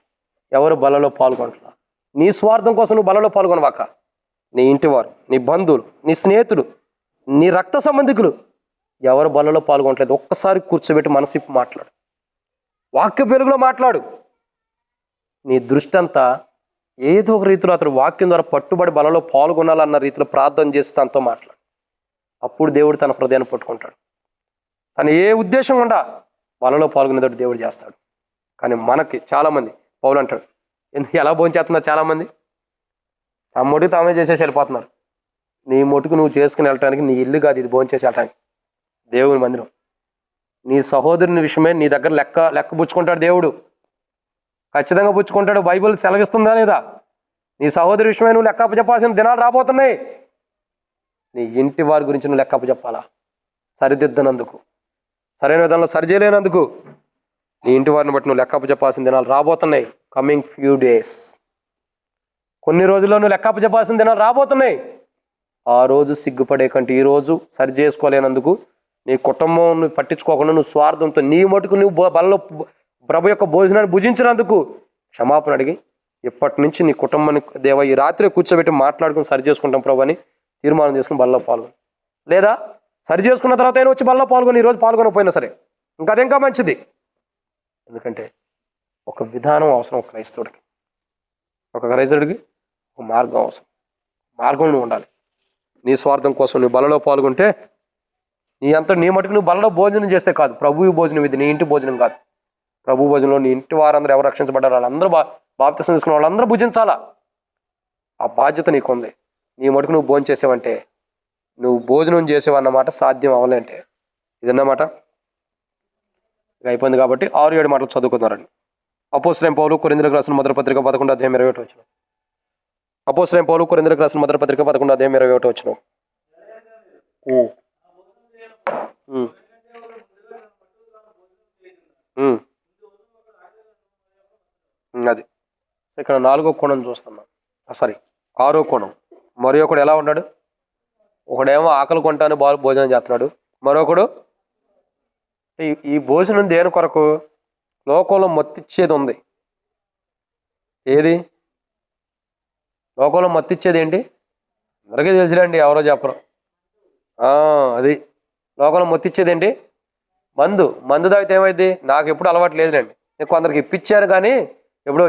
ఎవరు బలలో పాల్గొంటున్నా? నీ స్వార్థం కోసం నువ్వు బలలో పాల్గొనవాక. నీ ఇంటివారు, నీ బంధువులు, నీ స్నేహితులు, నీ రక్త సంబంధికులు ఎవరు బలలో పాల్గొనట్లేదు ఒక్కసారి కూర్చోబెట్టి మనసిప్పి మాట్లాడు, వాక్య వెలుగులో మాట్లాడు. నీ దృష్టి అంతా ఏదో ఒక రీతిలో అతడు వాక్యం ద్వారా పట్టుబడి బలలో పాల్గొనాలన్న రీతిలో ప్రార్థన చేసి తనతో మాట్లాడు. అప్పుడు దేవుడు తన హృదయాన్ని పట్టుకుంటాడు. తను ఏ ఉద్దేశం ఉండా బలలో పాల్గొనేటట్టు దేవుడు చేస్తాడు. కానీ మనకి చాలామంది పౌలు అంటాడు, ఎందుకు ఎలా భోంచేస్తున్నారు చాలామంది తమ మొటికి తామే చేసేసి వెళ్ళిపోతున్నారు. నీ మొటుకు నువ్వు చేసుకుని వెళ్ళటానికి నీ ఇల్లు కాదు ఇది, భోంచేసి వెళ్ళటానికి దేవుని మందిరం. నీ సహోదరుని విషయమే నీ దగ్గర లెక్క పుచ్చుకుంటాడు దేవుడు, ఖచ్చితంగా పుచ్చుకుంటాడు. బైబిల్ సెలవిస్తుందా లేదా? నీ సహోదరి విషయమే నువ్వు లెక్క చెప్పాల్సిన దినాలు రాబోతున్నాయి. నీ ఇంటి వారి గురించి నువ్వు లెక్క చెప్పాలా, సరిదిద్దనందుకు, సరైన విధంలో సరిచేయలేనందుకు నీ ఇంటి వారిని బట్టి నువ్వు లెక్క చెప్పాల్సిన దినాలు రాబోతున్నాయి. కమింగ్ ఫ్యూ డేస్, కొన్ని రోజుల్లో నువ్వు లెక్క చెప్పాల్సిన దినాలు రాబోతున్నాయి. ఆ రోజు సిగ్గుపడే కంటే ఈ రోజు సరి చేసుకోలేనందుకు, నీ కుటుంబం పట్టించుకోకుండా నువ్వు స్వార్థంతో నీ మటుకు నువ్వు బలలో ప్రభు యొక్క భోజనాన్ని భుజించినందుకు క్షమాపణ అడిగి ఇప్పటి నుంచి నీ కుటుంబాన్ని దేవ ఈ రాత్రి కూర్చోబెట్టి మాట్లాడుకుని సరి చేసుకుంటాం ప్రభు అని తీర్మానం చేసుకుని బలలో పాల్గొని, లేదా సరి చేసుకున్న తర్వాత అయినా వచ్చి బలలో పాల్గొని ఈరోజు పాల్గొనకపోయినా సరే ఇంకా అదేంకా మంచిది. ఎందుకంటే ఒక విధానం అవసరం ఒక క్రైస్తవుడికి, ఒక మార్గం అవసరం. మార్గంలో నువ్వు ఉండాలి. నీ స్వార్థం కోసం నువ్వు బలలో పాల్గొంటే నీ మటుకు నువ్వు బలలో భోజనం చేస్తే కాదు, ప్రభువు భోజనం ఇది, నీ ఇంటి భోజనం కాదు. ప్రభు భోజనంలో నీ ఇంటి వారందరూ ఎవరు రక్షించబడ్డారు వాళ్ళందరూ బాప్తిసం తీసుకున్న వాళ్ళందరూ భుజించాలా. ఆ బాధ్యత నీకు ఉంది. నీ మటుకు నువ్వు భోజనం చేసావంటే, నువ్వు భోజనం చేసేవన్నమాట సాధ్యం అవ్వలేంటే ఇదన్నమాట. అయిపోయింది కాబట్టి 6-7 మాటలు చదువుకున్నారండి. అపోస్తలుడైన పౌలు కొరింథీయులకు రాసిన మొదటి పత్రిక 11:21 వచ్చిన. అపోస్తలుడైన పౌలు కొరింథీయులకు రాసిన మొదటి పత్రిక 11:21 వచ్చిన. అది ఇక్కడ 4వ కోణం చూస్తున్నాం, సారీ 6వ కోణం. మరి ఒకడు ఎలా ఉన్నాడు? ఒకడేమో ఆకలి కొంటాను భోజనం చేస్తున్నాడు, మరొకడు ఈ భోజనం దేని కొరకు? లోకంలో మత్తిచ్చేది ఉంది. ఏది లోకంలో మత్తిచ్చేది ఏంటి? అందరికీ తెలుసులేండి, ఎవరో చెప్పరు. అది లోకంలో మొత్తిచ్చేది ఏంటి? మందు. మందు తాగితే ఏమైంది? నాకు ఎప్పుడు అలవాటు లేదులేండి. నేను కొందరికి ఇప్పించారు కానీ ఎప్పుడు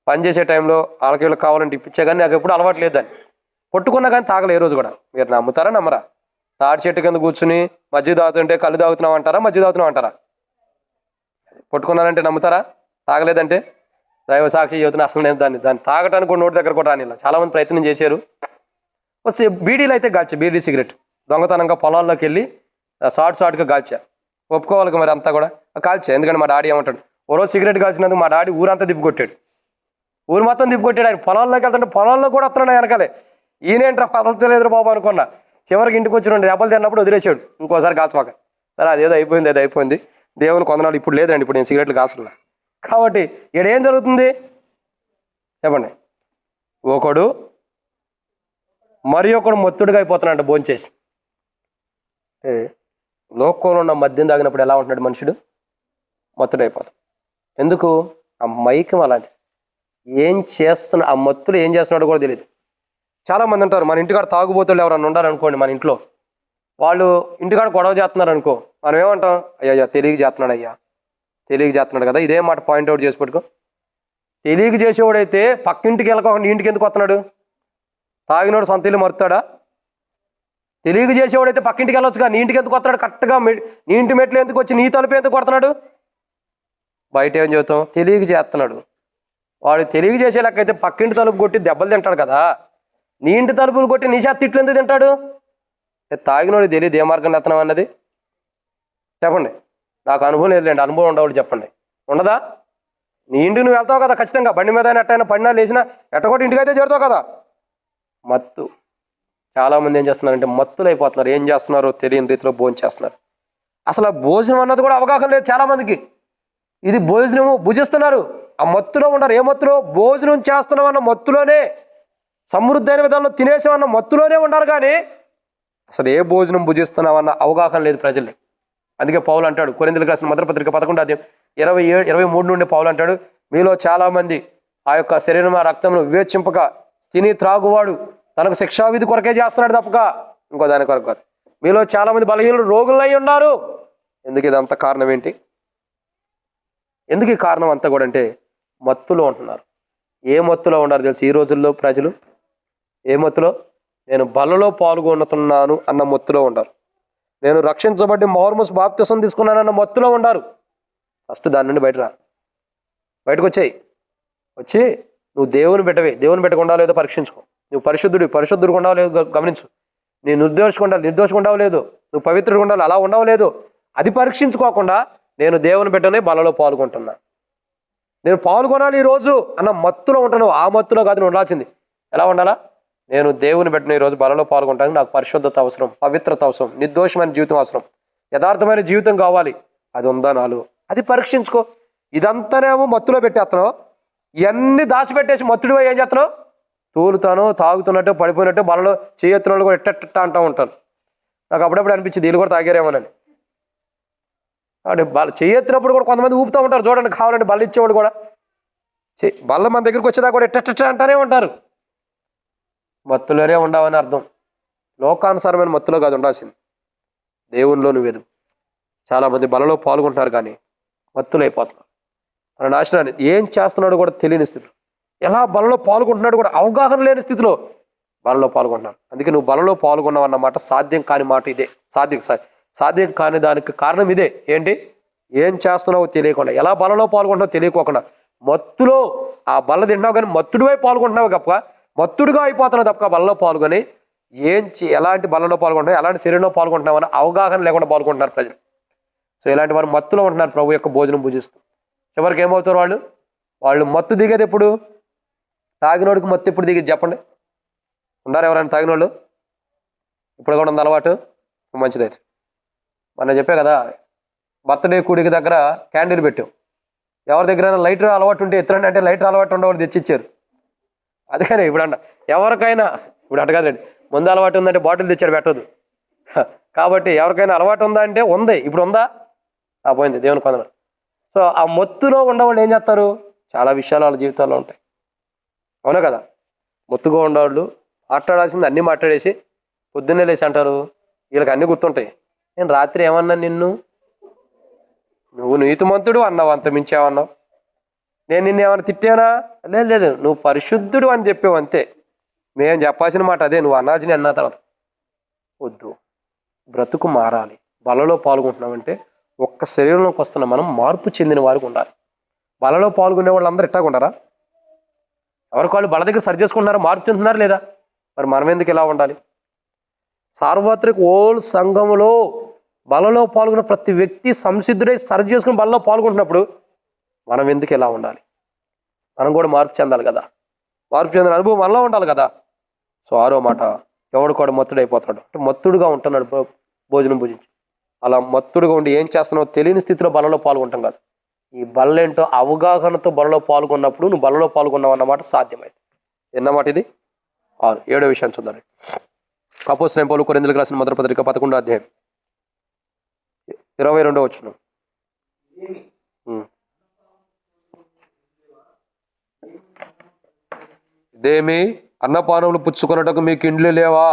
పనిచేసే టైంలో వాళ్ళకి వీళ్ళకి కావాలంటే ఇప్పించా కానీ నాకు ఎప్పుడు అలవాటు లేదు దాన్ని. కొట్టుకున్నా కానీ తాగలే ఏ రోజు కూడా. మీరు నమ్ముతారా నమ్మరా? తాడి చెట్టు కింద కూర్చుని మజ్జిగ తాగుతుంటే కళ్ళు తాగుతున్నావు అంటారా, మజ్జిగ తాగుతున్నావు అంటారా? కొట్టుకున్నానంటే నమ్ముతారా? తాగలేదంటే దైవ సాక్షి చెబుతున్నా, అసలు నేను దాన్ని తాగటానికి కూడా నోటి దగ్గర కూడా రానిలా. చాలామంది ప్రయత్నం చేశారు. వస్తే బీడీలు అయితే గాల్చా, బీడీ సిగరెట్ దొంగతనంగా పొలాల్లోకి వెళ్ళి షార్ట్గా గాల్చా. ఒప్పుకోవాలి మరి అంతా కూడా కాల్చా. ఎందుకంటే మా డాడీ ఏమంటాడు, ఓ రోజు సిగరెట్ కాల్చినందుకు మా డాడీ ఊరంతా తిప్పికొట్టాడు. ఊరు మొత్తం తిప్పికొట్టాడు. ఆయన పొలాల్లోకి వెళ్తుంటే పొలాల్లో కూడా వస్తున్నాడు వెనకాలే. ఈయనేంట్రా వదలలేదు బాబు అనుకున్నా. చివరికి ఇంటికి వచ్చి 2 దెబ్బలు తిన్నప్పుడు వదిలేసాడు, ఇంకోసారి కాల్చమాక. సరే అదేదో అయిపోయింది, అది అయిపోయింది. దేవుని కొందనాలు ఇప్పుడు లేదండి, ఇప్పుడు నేను సిగరెట్లు కాల్చలే. కాబట్టి ఇక్కడ ఏం జరుగుతుంది చెప్పండి? ఒకడు మరి ఒకడు మొత్తుడిగా అయిపోతున్నాడు భోంచేసి. లోకంలో ఉన్న మద్యం తాగినప్పుడు ఎలా ఉంటున్నాడు మనుషుడు? మత్తుడైపోతాడు. ఎందుకు? ఆ మైకం అలాంటి. ఏం చేస్తున్నా ఆ మత్తులు ఏం చేస్తున్నాడో కూడా తెలియదు. చాలామంది అంటారు, మన ఇంటికాడ తాగుబోతులు ఎవరన్నా ఉండారనుకోండి మన ఇంట్లో, వాళ్ళు ఇంటికాడ గొడవ చేస్తున్నారు అనుకో, మనం ఏమంటాం? అయ్యా తెలియక చేస్తున్నాడు, అయ్యా తెలియక చేస్తున్నాడు కదా. ఇదే మాట పాయింట్అవుట్ చేసి పెట్టుకో. తెలియక చేసేవాడైతే పక్కింటికి వెళ్ళకుండా ఇంటికి ఎందుకు వస్తున్నాడు? తాగినోడు సొంత ఇల్లు మరుతాడా? తెలియక చేసేవాడైతే పక్కింటికి వెళ్ళొచ్చుగా, నీ ఇంటికి ఎందుకు వస్తున్నాడు? కరెక్ట్గా నీ ఇంటి మెట్లు ఎందుకు వచ్చి నీ తలుపు ఎందుకు కొడుతున్నాడు? బయట ఏం చెబుతాం? తెలియక చేస్తున్నాడు. వాడు తెలియక చేసే లెక్కైతే పక్కింటి తలుపు కొట్టి దెబ్బలు తింటాడు కదా, నీ ఇంటి తలుపులు కొట్టి నీ చేత తిట్లు ఎందుకు తింటాడు? తాగినోడు తెలియదు ఏ మార్గం ఎత్తనం అన్నది. చెప్పండి, నాకు అనుభవం లేదులేండి, అనుభవం ఉండవాళ్ళు చెప్పండి. ఉండదా? నీ ఇంటికి నువ్వు వెళ్తావు కదా ఖచ్చితంగా, బండి మీద ఎట్టయినా పడినా లేచినా ఎట్టకొట్టి ఇంటికైతే చేరుతావు కదా. మత్తు. చాలామంది ఏం చేస్తున్నారంటే మత్తులు అయిపోతున్నారు. ఏం చేస్తున్నారో తెలియని రీతిలో భోజనం చేస్తున్నారు. అసలు భోజనం అన్నది కూడా అవగాహన లేదు చాలామందికి. ఇది భోజనము భుజిస్తున్నారు, ఆ మత్తులో ఉండరు. ఏ మత్తులో? భోజనం చేస్తున్నాం అన్న మత్తులోనే, సమృద్ధి అయిన విధానంలో తినేసామన్న మత్తులోనే ఉండాలి కానీ అసలు ఏ భోజనం భుజిస్తున్నామన్న అవగాహన లేదు ప్రజల్ని. అందుకే పౌలు అంటాడు, కొరింథీయులకు రాసిన మొదటి పత్రిక 11:27-23 నుండి పౌలు అంటాడు, మీలో చాలామంది ఆ యొక్క శరీరం ఆ రక్తంను వివేచింపక తిని త్రాగువాడు తనకు శిక్షావిధి కొరకే చేస్తున్నాడు తప్పక ఇంకో దాని కొరకు కాదు. మీలో చాలామంది బలహీనులు రోగులై ఉన్నారు. ఎందుకు ఇదంతా కారణం ఏంటి? ఎందుకు ఈ కారణం అంతా కూడా అంటే మత్తులో ఉంటున్నారు. ఏ మత్తులో ఉన్నారు తెలుసు ఈ రోజుల్లో ప్రజలు? ఏ మత్తులో? నేను బలలో పాల్గొనుతున్నాను అన్న మత్తులో ఉండారు. నేను రక్షించబడి మారుమూసు బాప్తిసం తీసుకున్నానన్న మత్తులో ఉండారు. ఫస్ట్ దాని నుండి బయటకు వచ్చి నువ్వు దేవుని పెట్టకుండా లేదో పరీక్షించుకో. నువ్వు పరిశుద్ధుడు ఉండవు లేదో గమనించు. నీ నిర్దోషంగా ఉండవు లేదు, నువ్వు పవిత్రుడు ఉండాలి, అలా ఉండవు లేదు, అది పరీక్షించుకోకుండా నేను దేవుని బిడ్డనే బలలో పాల్గొంటున్నా, నేను పాల్గొనాలి ఈరోజు అన్న మత్తులో ఉంటున్నావు. ఆ మత్తులో కాదు నువ్వు ఉండాల్సింది. ఎలా ఉండాలా? నేను దేవుని బిడ్డను ఈరోజు బలలో పాల్గొంటాను, నాకు పరిశుద్ధత అవసరం, పవిత్రత అవసరం, నిర్దోషమైన జీవితం అవసరం, యథార్థమైన జీవితం కావాలి. అది ఉందా నాలుగు? అది పరీక్షించుకో. ఇదంతానేమో మత్తులో పెట్టేస్తున్నావు. ఇవన్నీ దాచిపెట్టేసి మత్తుడివై ఏం చేస్తున్నావు? తూలుతాను, తాగుతున్నట్టు, పడిపోయినట్టు బలలో చేయెత్తున కూడా ఎట్ట అంటూ ఉంటాను. నాకు అప్పుడప్పుడు అనిపించింది వీళ్ళు కూడా తాగారేమోనని. చేయెత్తినప్పుడు కూడా కొంతమంది ఊపుతూ ఉంటారు చూడండి, కావాలంటే బల్ల ఇచ్చేవాడు కూడా బల్ల మన దగ్గరికి వచ్చేదా కూడా ఎట్ట అంటానే ఉంటారు. మత్తులోనే ఉండవని అర్థం. లోకానుసారమైన మత్తులో కాదు ఉండాల్సింది, దేవునిలో నువ్వు ఎదుగు. చాలామంది బలలో పాల్గొంటున్నారు కానీ మత్తులు అయిపోతున్నారు. మన నాశనాన్ని ఏం చేస్తున్నాడో కూడా తెలియని స్థితిలో, ఎలా బలలో పాల్గొంటున్నాడు కూడా అవగాహన లేని స్థితిలో బలలో పాల్గొంటున్నారు. అందుకే నువ్వు బలలో పాల్గొన్నావు అన్నమాట సాధ్యం కాని మాట ఇదే. సాధ్యం కాని దానికి కారణం ఇదే. ఏంటి? ఏం చేస్తున్నావో తెలియకుండా, ఎలా బలలో పాల్గొంటున్నావో తెలియకోకుండా మత్తులో ఆ బల్ల తింటున్నావు కానీ మత్తుడివై పాల్గొంటున్నావు తప్ప, మత్తుడిగా అయిపోతున్నావు తప్ప బలలో పాల్గొని ఎలాంటి బలలో పాల్గొంటున్నావు, ఎలాంటి శరీరంలో పాల్గొంటున్నావు అని అవగాహన లేకుండా పాల్గొంటున్నారు ప్రజలు. సో ఇలాంటి వారు మత్తులో ఉంటున్నారు ప్రభు యొక్క భోజనం భుజిస్తూ. చివరికి ఏమవుతారు వాళ్ళు మత్తు దిగేది ఎప్పుడు? తాగినోడికి మత్తు ఎప్పుడు దిగేది చెప్పండి? ఉన్నారు ఎవరైనా తాగినోళ్ళు? ఇప్పుడు కూడా ఉంది అలవాటు? మంచిదైతే మనం చెప్పే కదా, బర్త్డే కూడికి దగ్గర క్యాండిల్ పెట్టాం. ఎవరి దగ్గరైనా లైటర్ అలవాటు ఉంటే ఎత్తురండి అంటే లైటర్ అలవాటు ఉండేవాళ్ళు తెచ్చిచ్చారు. అందుకని ఇప్పుడు ఎవరికైనా ఇప్పుడు అడగదండి, ముందు అలవాటు ఉందంటే బాటిల్ తెచ్చాడు పెట్టదు. కాబట్టి ఎవరికైనా అలవాటు ఉందా అంటే ఉంది. ఇప్పుడు ఉందా? పోయింది, దేవుని కొందరు. సో ఆ మత్తులో ఉండేవాళ్ళు ఏం చేస్తారు? చాలా విషయాలు వాళ్ళ జీవితాల్లో ఉంటాయి. అవునా కదా? మత్తుగా ఉండేవాళ్ళు మాట్లాడాల్సింది అన్నీ మాట్లాడేసి పొద్దున్నే లేచి అంటారు వీళ్ళకి అన్నీ గుర్తుంటాయి. నేను రాత్రి ఏమన్నా నిన్ను, నువ్వు నీతిమంతుడు అన్నావు, అంత మించేమన్నావు. నేను నిన్ను ఏమైనా తిట్టానా? లేదు, నువ్వు పరిశుద్ధుడు అని చెప్పావు అంతే. మేము చెప్పాల్సిన మాట అదే, నువ్వు అన్నాల్సిన అన్న తర్వాత. వద్దు, బ్రతుకు మారాలి. బలలో పాల్గొంటున్నామంటే ఒక్క శరీరంలోకి వస్తున్న మనం మార్పు చెందిన వారికి ఉండాలి. బలలో పాల్గొనే వాళ్ళందరూ ఇట్టాగా ఉండారా? ఎవరికి వాళ్ళు బల దగ్గర సరి చేసుకుంటున్నారా? మార్పు చెందుతున్నారు లేదా? మరి మనం ఎందుకు ఇలా ఉండాలి? సార్వత్రిక ఓల్ సంఘములో బలలో పాల్గొన్న ప్రతి వ్యక్తి సంసిద్ధుడై సరి చేసుకుని బలలో పాల్గొంటున్నప్పుడు మనం ఎందుకు ఇలా ఉండాలి? మనం కూడా మార్పు చెందాలి కదా. మార్పు చెందిన అనుభవం మనలో ఉండాలి కదా. సో 6వ మాట, ఎవడు కూడా మత్తుడైపోతున్నాడు అంటే మత్తుడుగా ఉంటున్నాడు భోజనం భుజించి. అలా మత్తుడుగా ఉండి ఏం చేస్తున్నావు తెలియని స్థితిలో బలలో పాల్గొంటాం కదా. ఈ బలేంటో అవగాహనతో బలలో పాల్గొన్నప్పుడు నువ్వు బలలో పాల్గొన్నావు అన్నమాట సాధ్యమైంది. ఎన్నమాట ఇది? 6. 7వ విషయం చూద్దాం. అపోస్తలుడైన పౌలు కొరింథీయులకు రాసిన మొదటి పత్రిక 11వ అధ్యాయం 22వ వచనం. ఇదేమి అన్నపానములు పుచ్చుకొనుటకు మీకు ఇండ్లు లేవా?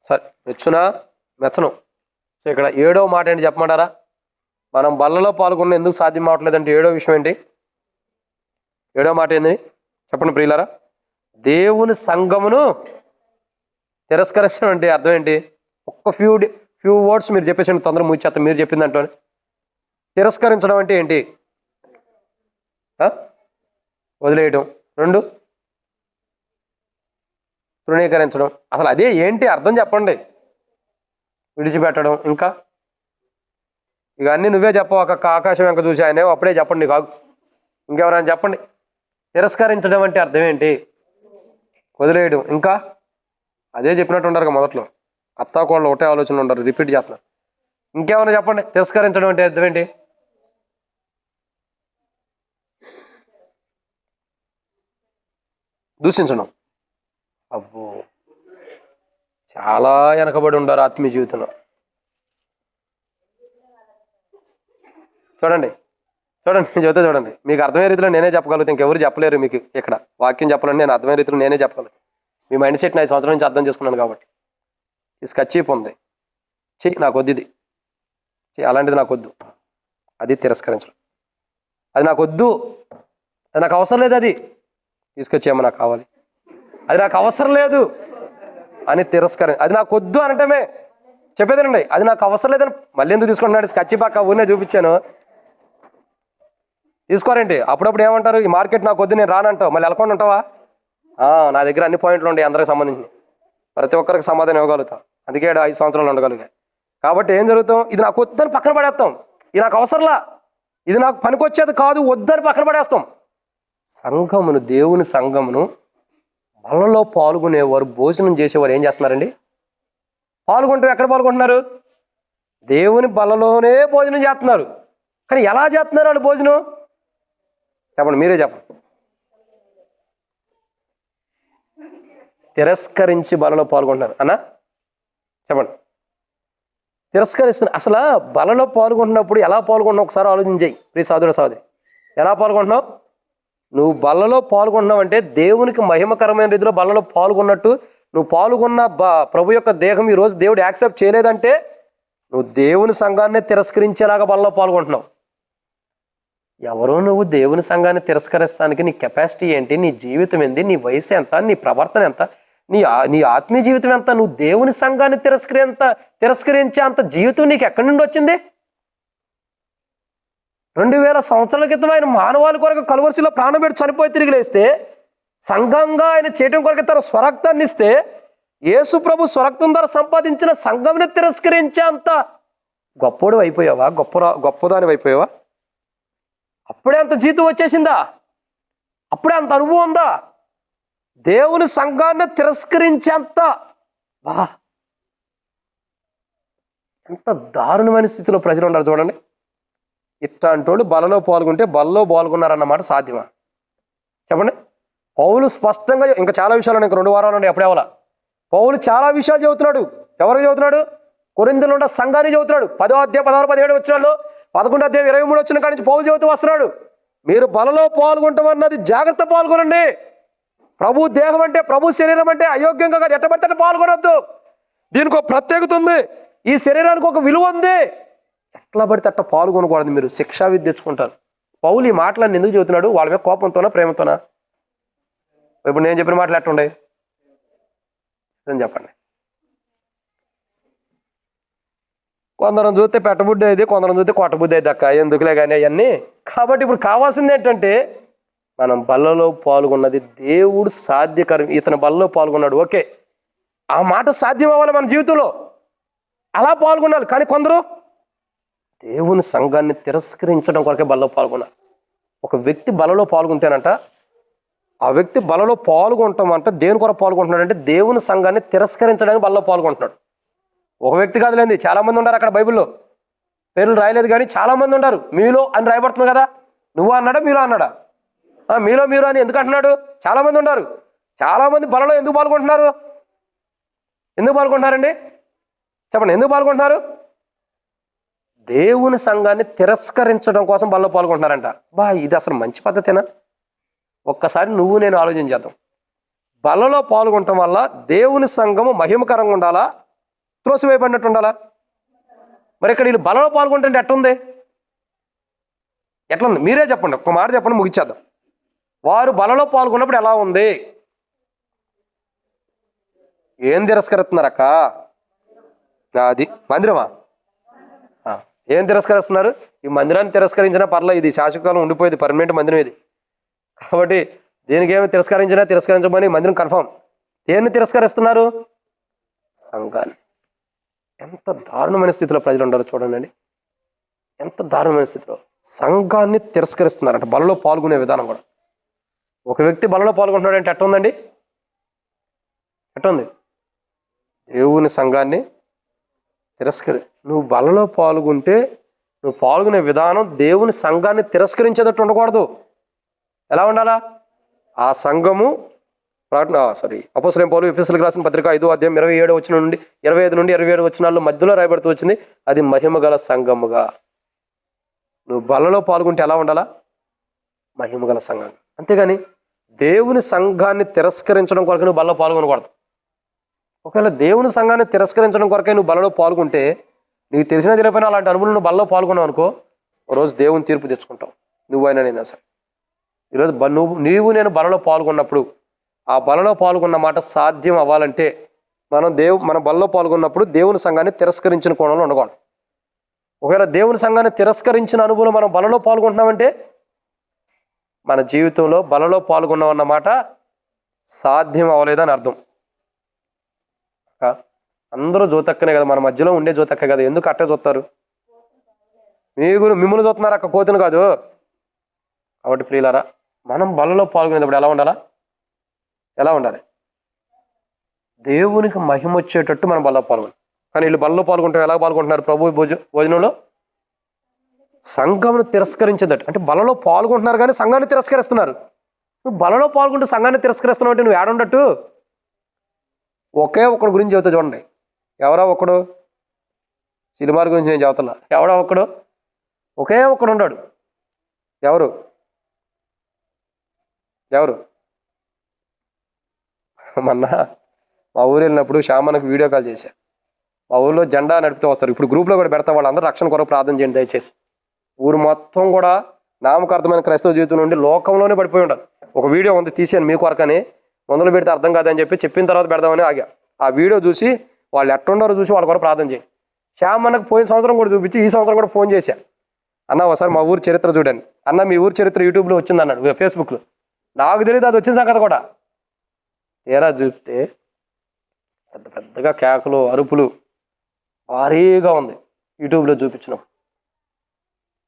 సరే, మెచ్చునా మెచ్చను. సో ఇక్కడ 7వ మాట ఏంటి చెప్పమంటారా? మనం బల్లలో పాల్గొన్న ఎందుకు సాధ్యం అవ్వట్లేదంటే 7వ విషయం ఏంటి? 7వ మాట ఏంది చెప్పండి ప్రియులారా? దేవుని సంఘమును తిరస్కరించడం అంటే అర్థం ఏంటి? ఒక్క ఫ్యూ వర్డ్స్ మీరు చెప్పేసి తొందర ముచ్చేత మీరు చెప్పిందంటో. తిరస్కరించడం అంటే ఏంటి? వదిలేయడం. 2, తృణీకరించడం. అసలు అదే ఏంటి అర్థం చెప్పండి. విడిచిపెట్టడం. ఇంకా ఇక అన్నీ నువ్వే చెప్పవు. ఆకాశం వెంక చూసి ఆయన అప్పుడే చెప్పండి. కాదు ఇంకెవరైనా చెప్పండి. తిరస్కరించడం అంటే అర్థం ఏంటి? వదిలేయడం. ఇంకా అదే చెప్పినట్టు ఉంటారు మొదట్లో. అత్తాకోళ్ళు ఒకటే ఆలోచన ఉంటారు, రిపీట్ చేస్తున్నారు. ఇంకేమైనా చెప్పండి. తిరస్కరించడం అంటే అర్థం ఏంటి? దూషించడం. అబ్బో, చాలా వెనకబడి ఉంటారు ఆత్మీయ జీవితంలో. చూడండి నేను చెబుతా చూడండి. మీకు అర్థమయ్యే రీతిలో నేనే చెప్పగలుగుతాను, ఇంకెవరు చెప్పలేరు. మీకు ఇక్కడ వాక్యం చెప్పాలంటే నేను అర్థమయ్యే రీతిలో నేనే చెప్పగలను. మీ మైండ్ సెట్ 5 సంవత్సరాల నుంచి అర్థం చేసుకున్నాను కాబట్టి. ఈ స్కచీప్ ఉంది, నాకు వద్దు ఇది, అలాంటిది నాకు వద్దు, అది తిరస్కరించడం. అది నాకు వద్దు, అది నాకు అవసరం లేదు, అది తీసుకొచ్చేమో నాకు కావాలి, అది నాకు అవసరం లేదు అని అది నాకు వద్దు అనటమే చెప్పేదండి. అది నాకు అవసరం లేదని మళ్ళీ ఎందుకు తీసుకుంటున్నాడు? స్కచ్ పక్క ఊరినే చూపించాను, తీసుకోరండి. అప్పుడప్పుడు ఏమంటారు? ఈ మార్కెట్ నాకు వద్దు, నేను రానంటావు. మళ్ళీ వెళ్ళకుండా ఉంటావా? నా దగ్గర అన్ని పాయింట్లు ఉంటాయి, అందరికి సంబంధించి ప్రతి ఒక్కరికి సమాధానం ఇవ్వగలుగుతాం. అందుకే 5 సంవత్సరాలు ఉండగలిగా. కాబట్టి ఏం జరుగుతాం? ఇది నాకు వద్దని పక్కన పడేస్తాం. ఇది నాకు అవసరంలా, ఇది నాకు పనికొచ్చేది కాదు, వద్దని పక్కన పడేస్తాం. సంఘమును, దేవుని సంఘమును బలలో పాల్గొనేవారు, భోజనం చేసేవారు ఏం చేస్తున్నారండి? పాల్గొంటూ ఎక్కడ పాల్గొంటున్నారు? దేవుని బలలోనే భోజనం చేస్తున్నారు. కానీ ఎలా చేస్తున్నారు వాళ్ళు భోజనం? చెప్పండి, మీరే చెప్పండి. తిరస్కరించి బలలో పాల్గొంటున్నారు అన్నా? చెప్పండి. తిరస్కరిస్తున్నారు. అసలు బలలో పాల్గొంటున్నప్పుడు ఎలా పాల్గొంటున్నావు ఒకసారి ఆలోచించాయి. ప్రియ సోదరుడు సోదరి, ఎలా పాల్గొంటున్నావు? నువ్వు బలలో పాల్గొంటున్నావు అంటే దేవునికి మహిమకరమైన రీతిలో బలలో పాల్గొన్నట్టు నువ్వు పాల్గొన్న ప్రభు యొక్క దేహం ఈరోజు దేవుడు యాక్సెప్ట్ చేయలేదంటే నువ్వు దేవుని సంఘాన్ని తిరస్కరించేలాగా బలలో పాల్గొంటున్నావు. ఎవరో నువ్వు దేవుని సంఘాన్ని తిరస్కరిస్తానికి నీ కెపాసిటీ ఏంటి? నీ జీవితం ఏంటి? నీ వయసు ఎంత? నీ ప్రవర్తన ఎంత? నీ ఆత్మీయ జీవితం ఎంత? నువ్వు దేవుని సంఘాన్ని తిరస్కరించే అంత జీవితం నీకు ఎక్కడి నుండి వచ్చింది? 2000 సంవత్సరాల క్రితం ఆయన మానవాళి కొరకు కలువరిశిలో ప్రాణం పెట్టి చనిపోయి తిరిగి లేస్తే, సంఘంగా ఆయన చేయటం కొరకు తన స్వరక్తాన్ని ఇస్తే, యేసు ప్రభు స్వరక్తం ద్వారా సంపాదించిన సంఘంని తిరస్కరించే అంత గొప్పోడు అయిపోయావా? గొప్పదాని అయిపోయావా? అప్పుడే అంత జీతం వచ్చేసిందా? అప్పుడే అంత అనుభవం ఉందా? దేవుని సంఘాన్ని తిరస్కరించేంత ఎంత దారుణమైన స్థితిలో ప్రజలు ఉన్నారు చూడండి. ఇట్లాంటి వాళ్ళు బలలో పాల్గొంటే బలలో పాల్గొన్నారన్నమాట సాధ్యమా? చెప్పండి. పౌలు స్పష్టంగా ఇంకా చాలా విషయాలు ఇంకా 2 వారాలు ఉండే అప్పుడే అవ్వాల. పౌలు చాలా విషయాలు చెబుతున్నాడు. ఎవరికి చెబుతున్నాడు? కొరింథీయులో ఉన్న సంఘాన్ని చెబుతున్నాడు. 10వ అధ్యాయం 16, 17 వచనాల్లో 11:23 వచ్చిన కాడి నుంచి పౌలు చెబుతూ వస్తున్నాడు, మీరు బలలో పాల్గొంటామన్నది జాగ్రత్త పాల్గొనండి. ప్రభు దేహం అంటే, ప్రభు శరీరం అంటే అయోగ్యంగా కాదు, ఎట్టబడితే అట్ట పాల్గొనొద్దు. దీనికి ఒక ప్రత్యేకత ఉంది, ఈ శరీరానికి ఒక విలువ ఉంది. ఎట్లా పడితే అట్ట పాల్గొనకూడదు, మీరు శిక్షా విధి తెచ్చుకుంటారు. పౌలు ఈ మాటలన్నీ ఎందుకు చెబుతున్నాడు? వాళ్ళ మీద కోపంతోనా ప్రేమతోనా? ఇప్పుడు నేను చెప్పిన మాటలు ఎట్టుండే చెప్పండి. కొందరం చూస్తే పెట్టబుద్ధి అయితే, కొందరం చూస్తే కొట్టబుద్ధి అయితే అక్క, ఎందుకులే కానీ అవన్నీ. కాబట్టి ఇప్పుడు కావాల్సింది ఏంటంటే, మనం బల్లలో పాల్గొన్నది దేవుడు సాధ్యకరం. ఇతని బల్లలో పాల్గొన్నాడు, ఓకే, ఆ మాట సాధ్యం అవ్వాలి మన జీవితంలో, అలా పాల్గొనాలి. కానీ కొందరు దేవుని సంఘాన్ని తిరస్కరించడం కొరకే బలలో పాల్గొన్నారు. ఒక వ్యక్తి బలలో పాల్గొంటేనంట, ఆ వ్యక్తి బలలో పాల్గొంటామంట దేని కొరకు పాల్గొంటున్నాడు అంటే, దేవుని సంఘాన్ని తిరస్కరించడానికి బలలో పాల్గొంటున్నాడు. ఒక వ్యక్తి కాదులేండి, చాలామంది ఉన్నారు అక్కడ. బైబిల్లో పేర్లు రాయలేదు కానీ చాలామంది ఉన్నారు. మీలో అని రాయబడుతుంది కదా, నువ్వు అన్నాడా మీలో అన్నాడా? మీలో మీరు అని ఎందుకు అంటున్నాడు? చాలామంది ఉన్నారు. చాలామంది బలలో ఎందుకు పాల్గొంటున్నారు? ఎందుకు పాల్గొంటున్నారండి చెప్పండి? ఎందుకు పాల్గొంటున్నారు? దేవుని సంఘాన్ని తిరస్కరించడం కోసం బలలో పాల్గొంటున్నారంట. ఇది అసలు మంచి పద్ధతేనా? ఒక్కసారి నువ్వు నేను ఆలోచన చేద్దాం. బలలో పాల్గొనటం వల్ల దేవుని సంఘము మహిమకరంగా ఉండాలా, త్రోసివేయబడినట్టు ఉండాలా? మరి ఇక్కడ వీళ్ళు బలలో పాల్గొంటుంటే ఎట్లుంది? ఎట్లుంది మీరే చెప్పండి, ఒక్క మాట చెప్పండి, ముగిచ్చేద్దాం. వారు బలలో పాల్గొన్నప్పుడు ఎలా ఉంది? ఏం తిరస్కరిస్తున్నారక్క? అది మందిరమా? ఏం తిరస్కరిస్తున్నారు? ఈ మందిరాన్ని తిరస్కరించినా పర్లేదు, ఇది శాశ్వతకాలం ఉండిపోయేది, పర్మనెంట్ మందిరం ఇది. కాబట్టి దేనికి ఏమి తిరస్కరించమని మందిరం కన్ఫామ్. దేన్ని తిరస్కరిస్తున్నారు? సంఘాన్ని. ఎంత దారుణమైన స్థితిలో ప్రజలు ఉండాలో చూడండి. ఎంత దారుణమైన స్థితిలో సంఘాన్ని తిరస్కరిస్తున్నారంట, బలలో పాల్గొనే విధానం కూడా. ఒక వ్యక్తి బలలో పాల్గొంటున్నాడు అంటే ఎట్టుందండి? ఎట్టుంది? దేవుని సంఘాన్ని నువ్వు బలలో పాల్గొంటే నువ్వు పాల్గొనే విధానం దేవుని సంఘాన్ని తిరస్కరించేటట్టు ఉండకూడదు. ఎలా ఉండాలా? ఆ సంఘము అపోస్తలుడైన పౌలు ఎఫెసీయులకు రాసిన పత్రిక 5:27 వచ్చిన నుండి 25 నుండి 27 వచనాల్లో మధ్యలో రాయబడుతూ వచ్చింది, అది మహిమ గల సంఘముగా. నువ్వు బలలో పాల్గొంటే ఎలా ఉండాలా? మహిమ గల సంఘం. అంతేగాని దేవుని సంఘాన్ని తిరస్కరించడం కొరకు నువ్వు బలలో పాల్గొనకూడదు. ఒకవేళ దేవుని సంఘాన్ని తిరస్కరించడం కొరకే నువ్వు బలలో పాల్గొంటే, నీకు తెలిసిన తెలియపోయినా అలాంటి అనుభవం నువ్వు బలలో పాల్గొన్నావు అనుకో, రోజు దేవుని తీర్పు తెచ్చుకుంటావు, నువ్వైనా నేను సరే. ఈరోజు నీవు నేను బలలో పాల్గొన్నప్పుడు, ఆ బలలో పాల్గొన్న మాట సాధ్యం అవ్వాలంటే మన బలలో పాల్గొన్నప్పుడు దేవుని సంఘాన్ని తిరస్కరించిన కోణంలో ఉండకూడదు. ఒకవేళ దేవుని సంఘాన్ని తిరస్కరించిన అనుభవం మనం బలలో పాల్గొంటున్నామంటే, మన జీవితంలో బలలో పాల్గొన్నాం అన్నమాట సాధ్యం అవ్వలేదని అర్థం. అందరూ జ్యోతక్కనే కదా, మన మధ్యలో ఉండే జ్యోతక్క కదా, ఎందుకు అట్టే చూస్తారు? మిమ్మల్ని చూస్తున్నారు అక్క, కోతిని కాదు. కాబట్టి ప్రియులారా, మనం బలలో పాల్గొనేటప్పుడు ఎలా ఉండాలి? దేవునికి మహిమ వచ్చేటట్టు మనం బలలో పాల్గొనాలి. కానీ వీళ్ళు బలలో పాల్గొంటారు, ఎలా పాల్గొంటున్నారు? ప్రభు భోజనంలో సంఘమును తిరస్కరించేదట్టు. అంటే బలలో పాల్గొంటున్నారు కానీ సంఘాన్ని తిరస్కరిస్తున్నారు. నువ్వు బలలో పాల్గొంటూ సంఘాన్ని తిరస్కరిస్తున్నావు అంటే నువ్వు ఏడుండట్టు? ఒకే ఒకడు గురించి చెబుతా చూడండి. ఎవరో ఒకడు, సినిమాల గురించి నేను చెబుతున్నా. ఎవడో ఒకడు, ఒకే ఒక్కడు ఉన్నాడు. ఎవరు? మొన్న మా ఊరు వెళ్ళినప్పుడు శ్యామన్నకు వీడియో కాల్ చేశా. మా ఊళ్ళో జెండా నడిపితే వస్తారు. ఇప్పుడు గ్రూప్లో కూడా పెడతా, వాళ్ళందరూ రక్షణ కొరకు ప్రార్థన చేయండి దయచేసి. ఊరు మొత్తం కూడా నామకార్థమైన క్రైస్తవ జీవితం నుండి లోకంలోనే పడిపోయి ఉంటారు. ఒక వీడియో ఉంది, తీసాను మీ కొరకని. మొదలు పెడితే అర్థం కాదని చెప్పిన తర్వాత పెడదామని ఆగా. ఆ వీడియో చూసి వాళ్ళు ఎట్లున్నారో చూసి వాళ్ళ కొరకు ప్రార్థన చేయండి. శ్యామన్నకు పోయిన సంవత్సరం కూడా చూపించి ఈ సంవత్సరం కూడా ఫోన్ చేశా. అన్న ఒకసారి మా ఊరు చరిత్ర చూడండి అన్న, మీ ఊరు చరిత్ర యూట్యూబ్లో వచ్చింది అన్నాడు, ఫేస్బుక్లో. నాకు తెలియదు అది వచ్చిన సంగతి కూడా. తీరా చూస్తే పెద్ద పెద్దగా కేకలు, అరుపులు భారీగా ఉంది యూట్యూబ్లో చూపించినప్పుడు.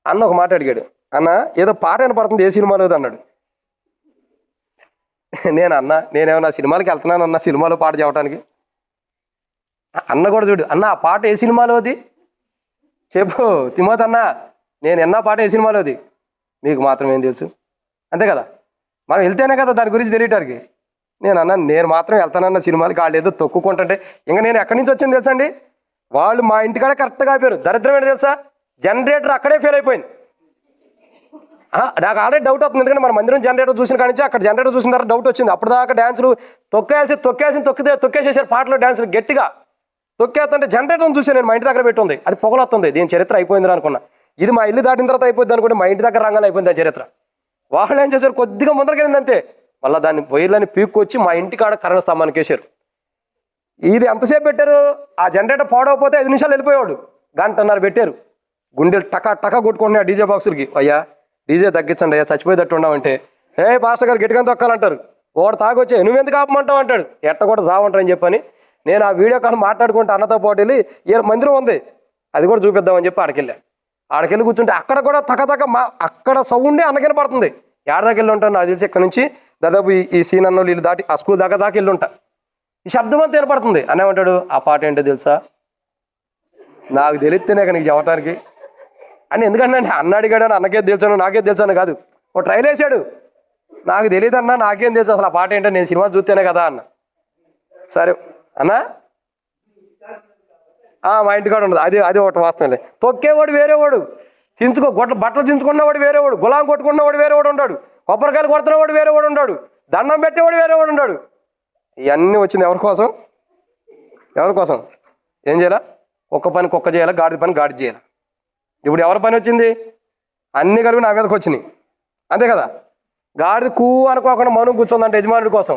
అన్న ఒక మాట అడిగాడు, అన్న ఏదో పాట వినపడుతుంది, ఏ సినిమాలో అన్నాడు. నేనేమన్నా సినిమాలకి వెళ్తున్నాను అన్న, సినిమాలో పాట చెప్పడానికి. అన్న కూడా చూడు, అన్న ఆ పాట ఏ సినిమాలోది చెప్పు తిమోతి అన్న, నేను ఎన్నా పాట ఏ సినిమాలోది, మీకు మాత్రం ఏం తెలుసు, అంతే కదా. మనం వెళ్తేనే కదా దాని గురించి తెలియటానికి. నేను మాత్రం వెళ్తానన్న సినిమాలకి వాళ్ళు ఏదో తొక్కుకుంటుంటే ఇంకా నేను ఎక్కడి నుంచి వచ్చింది తెలుసా అండి? వాళ్ళు మా ఇంటికాడ కరెక్ట్గా ఆపారు. దరిద్రం ఏంటి తెలుసా? జనరేటర్ అక్కడే ఫెయిల్ అయిపోయింది. నాకు ఆల్రెడీ డౌట్ అవుతుంది, ఎందుకంటే మన మందిరం జనరేటర్ చూసిన కానీ అక్కడ జనరేటర్ చూసిన తర్వాత డౌట్ వచ్చింది. అప్పుడు దాకా డ్యాన్సులు తొక్కేసేసారు, పాటలు డ్యాన్సులు గట్టిగా తొక్కేస్తుంటే జనరేటర్ని చూసి నేను మా ఇంటి దగ్గర పెట్టుంది, అది పొగలొస్తుంది, దీని చరిత్ర అయిపోయింది అనుకున్నా. ఇది మా ఇల్లు దాటిన తర్వాత అయిపోయింది అనుకుంటే మా ఇంటి దగ్గర రంగాలు అయిపోయింది ఆ చరిత్ర. వాళ్ళు ఏం చేశారు, కొద్దిగా ముందరకెళ్ళింది అంతే, మళ్ళీ దాన్ని వైర్లని పీక్కొచ్చి మా ఇంటికాడ కరెంట్ స్తంభానికి వేసారు. ఇది ఎంతసేపు పెట్టారు, ఆ జనరేటర్ పాడవకపోతే 5 నిమిషాలు వెళ్ళిపోయేవాడు, గంటన్నర పెట్టారు. గుండెలు టకా కొట్టుకుంటున్నాయి డీజే బాక్సులకి. అయ్యా డీజే తగ్గించండి అయ్యా, చచ్చిపోయేటట్టు ఉన్నామంటే పాస్టర్ గారు గట్టిగా తొక్కాలంటారు. వాడు తాగొచ్చే నువ్వెందుకు ఆపమంటావు అంటాడు, ఎట్ట కూడా సావంటారని చెప్పని నేను ఆ వీడియో కాల్ మాట్లాడుకుంటే అన్నతో పాటు వెళ్ళి మందిరం ఉంది అది కూడా చూపిద్దామని చెప్పి ఆడకెళ్ళి కూర్చుంటే అక్కడ కూడా తక అక్కడ సౌండే అన్నకెళ్ళి పడుతుంది. ఏడదాకా వెళ్ళి ఉంటాను నాకు తెలిసి ఇక్కడ నుంచి దాదాపు ఈ సీన్ అన్న వీళ్ళు దాటి ఆ స్కూల్ దాకా వెళ్ళి ఉంటా. ఈ శబ్దం అంతా వినపడుతుంది. అన్నేమంటాడు, ఆ పాట ఏంటో తెలుసా, నాకు తెలిస్తేనే నీకు చెప్పటానికి అని. ఎందుకంటే అన్న అడిగాడు అని అన్నకే తెలుసాను నాకే తెలుసాను కాదు, ఓ ట్రైల్ వేసాడు, నాకు తెలియదు అన్న నాకేం తెలుసు అసలు ఆ పాట ఏంటో, నేను సినిమా చూస్తేనే కదా అన్న. సరే అన్నా మా ఇంటికాడ ఉండదు, అది ఒకటి వాస్తవం. తొక్కేవాడు వేరేవాడు, బట్టలు చించుకున్నవాడు వేరేవాడు, గులాం కొట్టుకున్నవాడు వేరేవాడు ఉన్నాడు, కొబ్బరికాయలు కొడుతున్నవాడు వేరేవాడు ఉన్నాడు, దండం పెట్టేవాడు వేరేవాడు ఉన్నాడు. ఇవన్నీ వచ్చింది ఎవరి కోసం? ఏం చేయాలా? ఒక్క పని కుక్క చేయాలా, గాడిద పని గాడి చేయాలి. ఇప్పుడు ఎవరి పని వచ్చింది? అన్నీ కలిపి నా మీదకి వచ్చినాయి, అంతే కదా. గాడిద కూ అనుకోకుండా మౌనం కూర్చోందంటే యజమానుడి కోసం,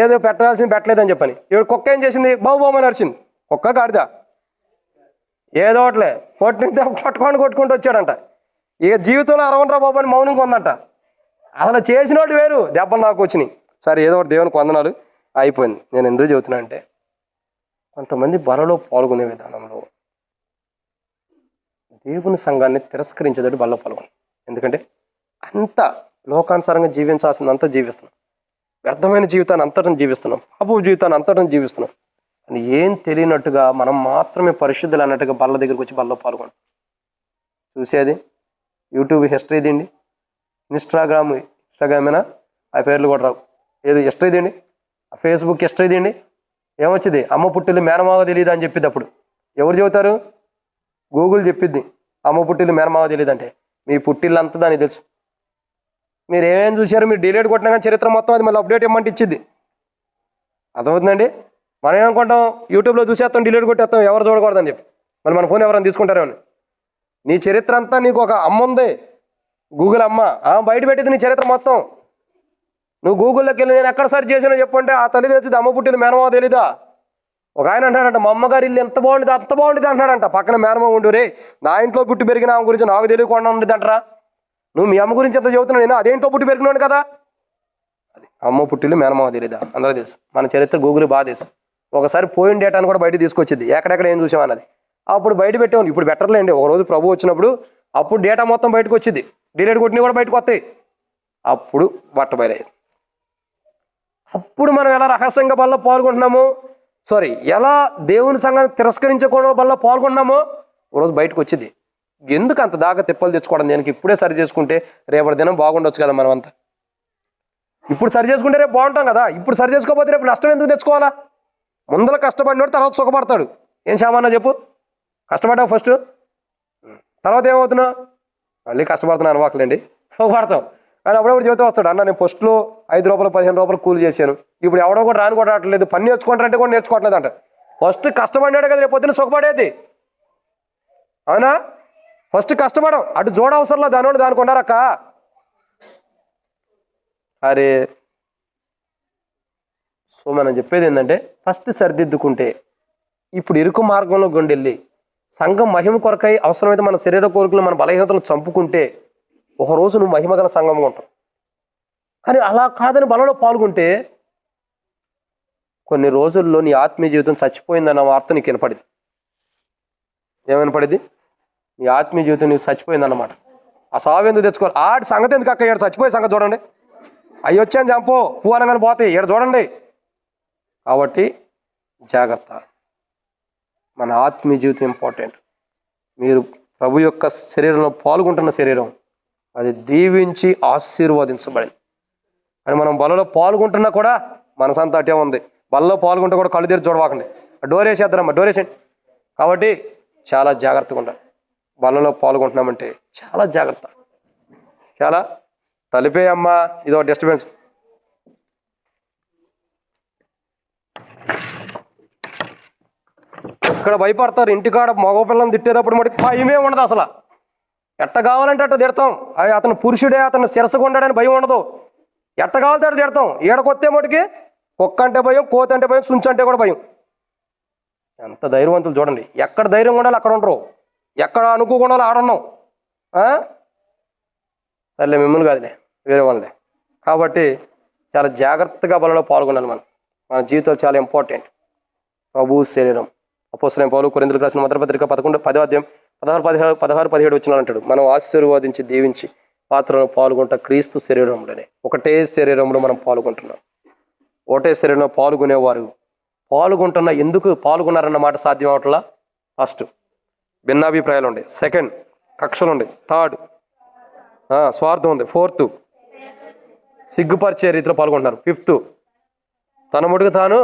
ఏదో పెట్టాల్సింది పెట్టలేదని చెప్పని. ఇప్పుడు కుక్క ఏం చేసింది, బాబుని నడిచింది. కుక్క గాడిద ఏదో ఒకట్లే కొట్టుకుంటూ వచ్చాడంట. ఇక జీవితంలో 60 బాబు అని మౌనంగా ఉందంట. అసలు చేసినోడు వేరు, దెబ్బలు నాకు వచ్చినాయి. సరే ఏదో ఒకటి దేవునికి వందనాలు, అయిపోయింది. నేను ఎందుకు చెబుతున్నా అంటే, కొంతమంది బలలో పాల్గొనే విధానంలో దేవుని సంఘాన్ని తిరస్కరించేటట్టు బలలో పాల్గొన్నాం. ఎందుకంటే అంత లోకానుసారంగా జీవించాల్సిందంతా జీవిస్తున్నాం, వ్యర్థమైన జీవితాన్ని అంతటం జీవిస్తున్నాం, పాప జీవితాన్ని అంతటం జీవిస్తున్నాం అని ఏం తెలియనట్టుగా మనం మాత్రమే పరిశుద్ధులు అన్నట్టుగా బల్ల దగ్గరికి వచ్చి బలలో పాల్గొన్నాం. చూసేది యూట్యూబ్ హిస్టరీ దిండి, ఇన్స్టాగ్రామేనా ఆ పేర్లు కూడా రావు, ఏదో history Dindi, Facebook history Dindi, ఏమొచ్చింది, అమ్మ పుట్టిల్లు మేనమావ తెలియదు అని చెప్పిద్ది. అప్పుడు ఎవరు చెబుతారు? గూగుల్ చెప్పిద్ది అమ్మ పుట్టిల్లు మేనమావ తెలియదు అంటే. మీ పుట్టిల్లు అంతా దానికి తెలుసు. మీరు ఏమేమి చూసారు, మీరు డిలీట్ కొట్టినా కానీ చరిత్ర మొత్తం అది మళ్ళీ అప్డేట్ ఇమ్మంటే ఇచ్చిద్ది. అర్థమవుతుందండి? మనం ఏమనుకుంటాం, యూట్యూబ్లో చూసేస్తాం, డిలీట్ కొట్టేస్తాం, ఎవరు చూడకూడదని చెప్పి. మరి మన ఫోన్ ఎవరైనా తీసుకుంటారేమని. నీ చరిత్ర అంతా నీకు ఒక అమ్మ ఉంది, గూగుల్ అమ్మ, బయట పెట్టింది నీ చరిత్ర మొత్తం. నువ్వు గూగుల్లోకి వెళ్ళి నేను ఎక్కడ సర్చ్ చేసినా చెప్పంటే ఆ తల్లి తెలిసింది, అమ్మ పుట్టిన మేనమావ తెలీదా? ఒక ఆయన అంటాడంట, మా అమ్మగారి ఇల్లు ఎంత బాగుంటుంది అంత బాగుంటుంది అంటున్నాడంట. పక్కన మేనమావ ఉండు, రే నా ఇంట్లో పుట్టి పెరిగిన ఆమె గురించి నాకు తెలియకుండా ఉండేది అంటారా? నువ్వు మీ అమ్మ గురించి ఎంత చదువుతున్నావు, నేను అదేంట్లో పుట్టి పెరిగినాడు కదా. అది అమ్మ పుట్టిల్లు మేనమావ తెలీదా? అందరూ తెలుసు. మన చరిత్ర గూగుల్ బాగా తెలుసు. ఒకసారి పోయిన డేటాను కూడా బయట తీసుకొచ్చింది, ఎక్కడెక్కడ ఏం చూసామన్నది. అప్పుడు బయట పెట్టాము, ఇప్పుడు బెటర్లేండి. ఒక రోజు ప్రభు వచ్చినప్పుడు అప్పుడు డేటా మొత్తం బయటకు వచ్చింది, డిలీట్ కొట్టినవి కూడా బయటకు వస్తాయి. అప్పుడు బట్టబయలయ్యేది. అప్పుడు మనం ఎలా రహస్యంగా బల్ల పాల్గొంటున్నామో, ఎలా దేవుని సంఘాన్ని తిరస్కరించకుండా బల్ల పాల్గొంటున్నామో రోజు బయటకు వచ్చింది. ఎందుకు అంత దాకా తిప్పలు తెచ్చుకోవడం దేనికి? ఇప్పుడే సరి చేసుకుంటే రేపటి దినం బాగుండొచ్చు కదా. మనం అంతా ఇప్పుడు సరి చేసుకుంటే రేపు బాగుంటాం కదా. ఇప్పుడు సరి చేసుకోకపోతే రేపు నష్టం ఎందుకు తెచ్చుకోవాలా? ముందర కష్టపడినోడు తర్వాత సుఖపడతాడు. ఏం సామాన్నా చెప్పు, కష్టపడ్డావు ఫస్ట్, తర్వాత ఏమవుతున్నావు, మళ్ళీ కష్టపడుతున్నాను అనువాకలేండి, సుఖపడతాం. కానీ అప్పుడప్పుడు చెబుతూ వస్తాడు, అన్న నేను ఫస్ట్లో 5 రూపాయలు 15 రూపాయలు కూలి చేశాను, ఇప్పుడు ఎవడో కూడా రాని కూడా రావట్లేదు, పని నేర్చుకుంటారంటే కూడా నేర్చుకోవట్లేదు అంట. ఫస్ట్ కష్టపడినాడు కదా రేపు పొద్దున్న సుఖపడేది, అవునా? ఫస్ట్ కష్టపడం, అటు చూడ అవసరంలో దానివాడు దానికి ఉన్నారక్క. అరే మనం చెప్పేది ఏంటంటే, ఫస్ట్ సరిదిద్దుకుంటే ఇప్పుడు ఇరుకు మార్గంలో గుండెళ్ళి సంఘం మహిమ కొరకై అవసరమైతే మన శరీర కోరికలు మన బలహీనతలు చంపుకుంటే ఒకరోజు నువ్వు మహిమగల సంఘంగా ఉంటావు. కానీ అలా కాదని బలలో పాల్గొంటే కొన్ని రోజుల్లో నీ ఆత్మీయ జీవితం చచ్చిపోయిందన్న వార్త నీకు వినపడింది. ఏమనపడింది? నీ ఆత్మీయ జీవితం నీకు చచ్చిపోయిందన్నమాట. ఆ సావు ఎందుకు తెచ్చుకోవాలి? ఆడి సంగతి ఎందుకు అక్క, ఏడు చచ్చిపోయే సంగతి చూడండి, అవి వచ్చాను చంపో పువ్వు అనగానే పోతాయి, ఏడు చూడండి. కాబట్టి జాగ్రత్త, మన ఆత్మీయ జీవితం ఇంపార్టెంట్. మీరు ప్రభు యొక్క శరీరంలో పాల్గొంటున్న శరీరం అది దీవించి ఆశీర్వదించబడింది. అని మనం బలలో పాల్గొంటున్నా కూడా మనసంతా అటే ఉంది. బలలో పాల్గొంటే కూడా కళ్ళు తెరిచి చూడవాకండి, డోర్ వేసేద్దారమ్మా, డోర్ వేసేయండి. కాబట్టి చాలా జాగ్రత్తగా ఉండాలి. బలలో పాల్గొంటున్నామంటే చాలా జాగ్రత్త. చాలా తలిపే అమ్మా, ఇదో డిస్టర్బెన్స్. ఇక్కడ భయపడతారు. ఇంటికాడ మగపిల్లని తిట్టేటప్పుడు మటుకు భయమే ఉండదు అసలు. ఎట్ట కావాలంటే అట్ట తిడతాం. అతను పురుషుడే, అతను శిరసగొండాడని భయం ఉండదు. ఎట్ట కావాలంటే అట్ట తిడతాం. ఈడకొత్తే మటుకి కుక్క అంటే భయం, కోతి అంటే భయం, సుంచు అంటే కూడా భయం. ఎంత ధైర్యవంతులు చూడండి. ఎక్కడ ధైర్యం ఉండాలి అక్కడ ఉండరు, ఎక్కడ అనుకోకుండా ఆడున్నాం. సర్లే మిమ్మల్ని కాదులే, వేరే వాళ్ళదే. కాబట్టి చాలా జాగ్రత్తగా బలలో పాల్గొనాలి. మన జీవితాలు చాలా ఇంపార్టెంట్. ప్రభు శరీరం. అపోస్తలుడైన పౌలు కొరింథీయులకు రాసిన మొదటి పత్రిక 10వ అధ్యాయం 16-17 వచనాలు అంటాడు, మనం ఆశీర్వాదించి దీవించి పాత్రలో పాల్గొంటా క్రీస్తు శరీరంలోనే. ఒకటే శరీరంలో మనం పాల్గొంటున్నాం. ఒకటే శరీరంలో పాల్గొనేవారు పాల్గొంటున్న ఎందుకు పాల్గొన్నారన్న మాట సాధ్యం అవట్లా. ఫస్ట్ భిన్నాభిప్రాయాలు ఉండే, సెకండ్ కక్షలు ఉండే, థర్డ్ స్వార్థం ఉంది, ఫోర్త్ సిగ్గుపరిచే రీతిలో పాల్గొంటున్నారు, ఫిఫ్త్ తన ముడుగు తాను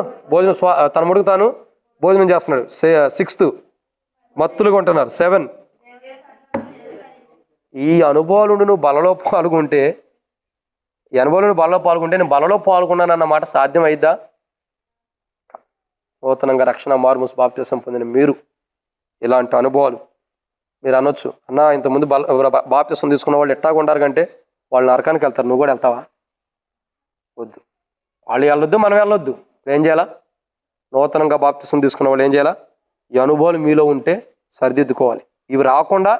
భోజనం చేస్తున్నాడు, సిక్స్త్ మత్తులుగా ఉంటున్నారు, 7 ఈ అనుభవాలు నువ్వు బలలో పాల్గొంటే, నేను బలలో పాల్గొన్నానన్నమాట సాధ్యం అయిద్దా? నూతనంగా రక్షణ మార్మూస్ బాప్తిసం పొందిన మీరు ఇలాంటి అనుభవాలు మీరు అనొచ్చు, అన్న ఇంతకుముందు బాప్తిసం తీసుకున్న వాళ్ళు ఎట్టాగా ఉండారు కంటే వాళ్ళు నరకానికి వెళ్తారు, నువ్వు కూడా వెళ్తావా? వద్దు. వాళ్ళు వెళ్ళొద్దు, మనం వెళ్ళొద్దు. ఏం చేయాలా? నూతనంగా బాప్తిసం తీసుకున్న వాళ్ళు ఏం చేయాలా? ఈ అనుభవాలు మీలో ఉంటే సరిదిద్దుకోవాలి. ఇవి రాకుండా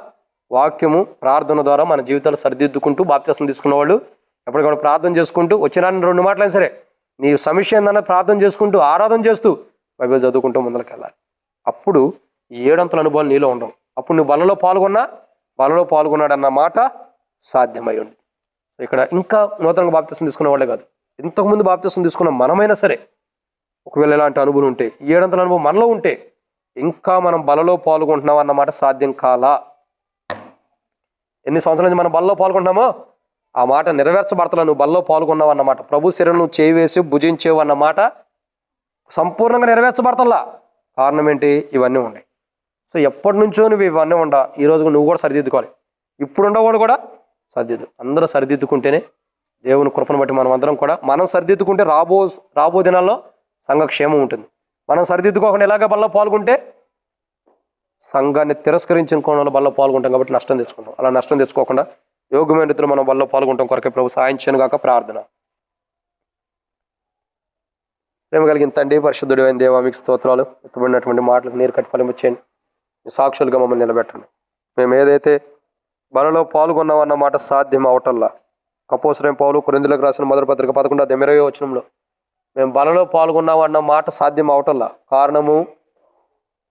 వాక్యము ప్రార్థన ద్వారా మన జీవితాలు సరిదిద్దుకుంటూ బాప్తిసం తీసుకున్న వాళ్ళు ఎప్పటికప్పుడు ప్రార్థన చేసుకుంటూ వచ్చిన 2 మాటలైనా సరే నీ సమస్య ఏందన్నా ప్రార్థన చేసుకుంటూ ఆరాధన చేస్తూ బైబిల్ చదువుకుంటూ ముందరికి వెళ్ళాలి. అప్పుడు ఈ 7 అంతల అనుభవాలు నీలో ఉండవు. అప్పుడు నువ్వు బలలో పాల్గొన్నాడన్న మాట సాధ్యమై ఉంది. ఇక్కడ ఇంకా నూతనంగా బాప్తిసం తీసుకున్న వాళ్ళే కాదు, ఇంతకుముందు బాప్తిసం తీసుకున్న మనమైనా సరే ఒకవేళ ఇలాంటి అనుభవం ఉంటే, 7 అంతల అనుభవం మనలో ఉంటే ఇంకా మనం బలలో పాల్గొంటున్నాం అన్నమాట సాధ్యం కాలా. ఎన్ని సంవత్సరాల నుంచి మనం బలలో పాల్గొంటున్నామో ఆ మాట నెరవేర్చబడతలా. నువ్వు బలలో పాల్గొన్నావు అన్నమాట, ప్రభు శరీరం నువ్వు చేయివేసి భుజించేవు అన్నమాట సంపూర్ణంగా నెరవేర్చబడతల్లా. కారణం ఏంటి? ఇవన్నీ ఉన్నాయి. సో ఎప్పటి నుంచో నువ్వు ఇవన్నీ ఈ రోజు నువ్వు కూడా సరిదిద్దుకోవాలి. ఇప్పుడు ఉండేవాడు కూడా సరిదిద్దు. అందరూ సరిదిద్దుకుంటేనే దేవుని కృపను బట్టి మనం సరిదిద్దుకుంటే రాబో దినాల్లో సంఘక్షేమం ఉంటుంది. మనం సరిదిద్దుకోకుండా ఎలాగ బలలో పాల్గొంటే సంఘాన్ని తిరస్కరించిన కోణంలో బలలో పాల్గొంటాం కాబట్టి నష్టం తెచ్చుకుంటాం. అలా నష్టం తెచ్చుకోకుండా యోగ్యమైన రీతిలో మనం బలలో పాల్గొంటాం కొరకే ప్రభు సాయం చేయను గాక ప్రార్థన. ప్రేమ కలిగిన తండ్రి, పరిశుద్ధుడు అయిన దేవా, మీకు స్తోత్రాలు. ఎత్తబడినటువంటి మాటలకు నీరు కట్టి ఫలించేయండి. మీ సాక్షులుగా మమ్మల్ని నిలబెట్టండి. మేము ఏదైతే బలలో పాల్గొన్నామన్న మాట సాధ్యం అవటల్లా. అపోస్తలుడైన పౌలు కొరింథీయులకు రాసిన మొదటి పత్రిక 11-20 వచనంలో మేము బలలో పాల్గొన్నామన్న మాట సాధ్యం అవటల్లా. కారణము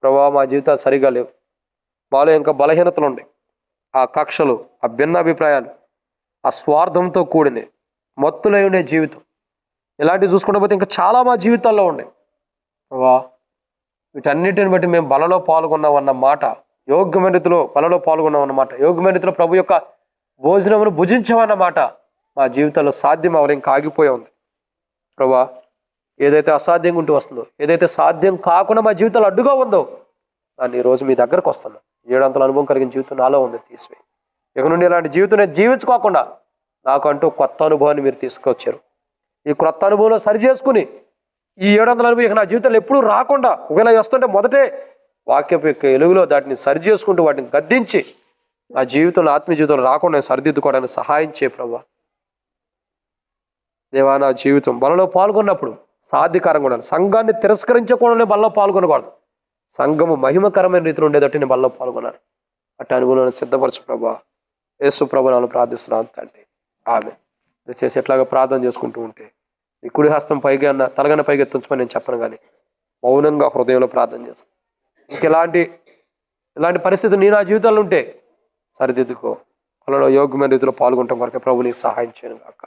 ప్రభావ మా జీవితాలు సరిగా లేవు, మాలో ఇంకా బలహీనతలు ఉన్నాయి. ఆ కక్షలు, ఆ భిన్నాభిప్రాయాలు, ఆ స్వార్థంతో కూడింది మత్తులై ఉండే జీవితం, ఇలాంటివి చూసుకుంటే పోతే ఇంకా చాలా మా జీవితాల్లో ఉండే ప్రభా. వీటన్నిటిని బట్టి మేము బలలో పాల్గొన్నామన్న మాట, యోగ్యమైన రీతిలో బలలో పాల్గొన్నామన్నమాట, యోగ్యమైన రీతిలో ప్రభు యొక్క భోజనమును భుజించామన్నమాట మా జీవితాల్లో సాధ్యం అవ్వాలి, ఇంకా ఆగిపోయి ఉంది ప్రభా. ఏదైతే అసాధ్యంగా ఉంటూ వస్తుందో, ఏదైతే సాధ్యం కాకుండా మా జీవితాలు అడ్డుగా ఉందో దాన్ని ఈరోజు మీ దగ్గరకు వస్తున్నాను. 7 అంతల అనుభవం కలిగిన జీవితం నాలో ఉంది, తీసివేయి. ఇక నుండి ఇలాంటి జీవితం నేను జీవించుకోకుండా నాకంటూ కొత్త అనుభవాన్ని మీరు తీసుకొచ్చారు. ఈ కొత్త అనుభవంలో సరి చేసుకుని ఈ 7 అంతల అనుభవం ఇక నా జీవితంలో ఎప్పుడూ రాకుండా, ఒకవేళ వస్తుంటే మొదటే వాక్యపు యొక్క ఎలుగులో దాటిని సరి చేసుకుంటూ వాటిని గద్దించి నా జీవితంలో ఆత్మీయ జీవితంలో రాకుండా సరిదిద్దుకోవడానికి సహాయం చేయ ప్రభా. దేవా, నా జీవితం బలలో పాల్గొన్నప్పుడు సాధ్యకారంగా ఉండాలి. సంఘాన్ని తిరస్కరించకుండా బలలో పాల్గొనకూడదు. సంఘము మహిమకరమైన రీతిలో ఉండేటట్టు నేను బలలో పాల్గొన్నాను. అట్టి అనుభవాన్ని సిద్ధపరచు ప్రభా. యేసు ప్రభు నామములో ప్రార్థిస్తున్నాను తండ్రి, ఆమేన్. దయచేసి ఎట్లాగా ప్రార్థన చేసుకుంటూ ఉంటే నీ కుడి హస్తం పైగా తలగన పైగా ఎత్తుంచమని నేను చెప్పను, కానీ మౌనంగా హృదయంలో ప్రార్థన చేస్తాను. ఇలాంటి పరిస్థితి నీ నా జీవితాల్లో ఉంటే సరిదిద్దుకో. అలా యోగ్యమైన రీతిలో పాల్గొనడం కొరకే ప్రభు నీకు సహాయం చేయను కాక.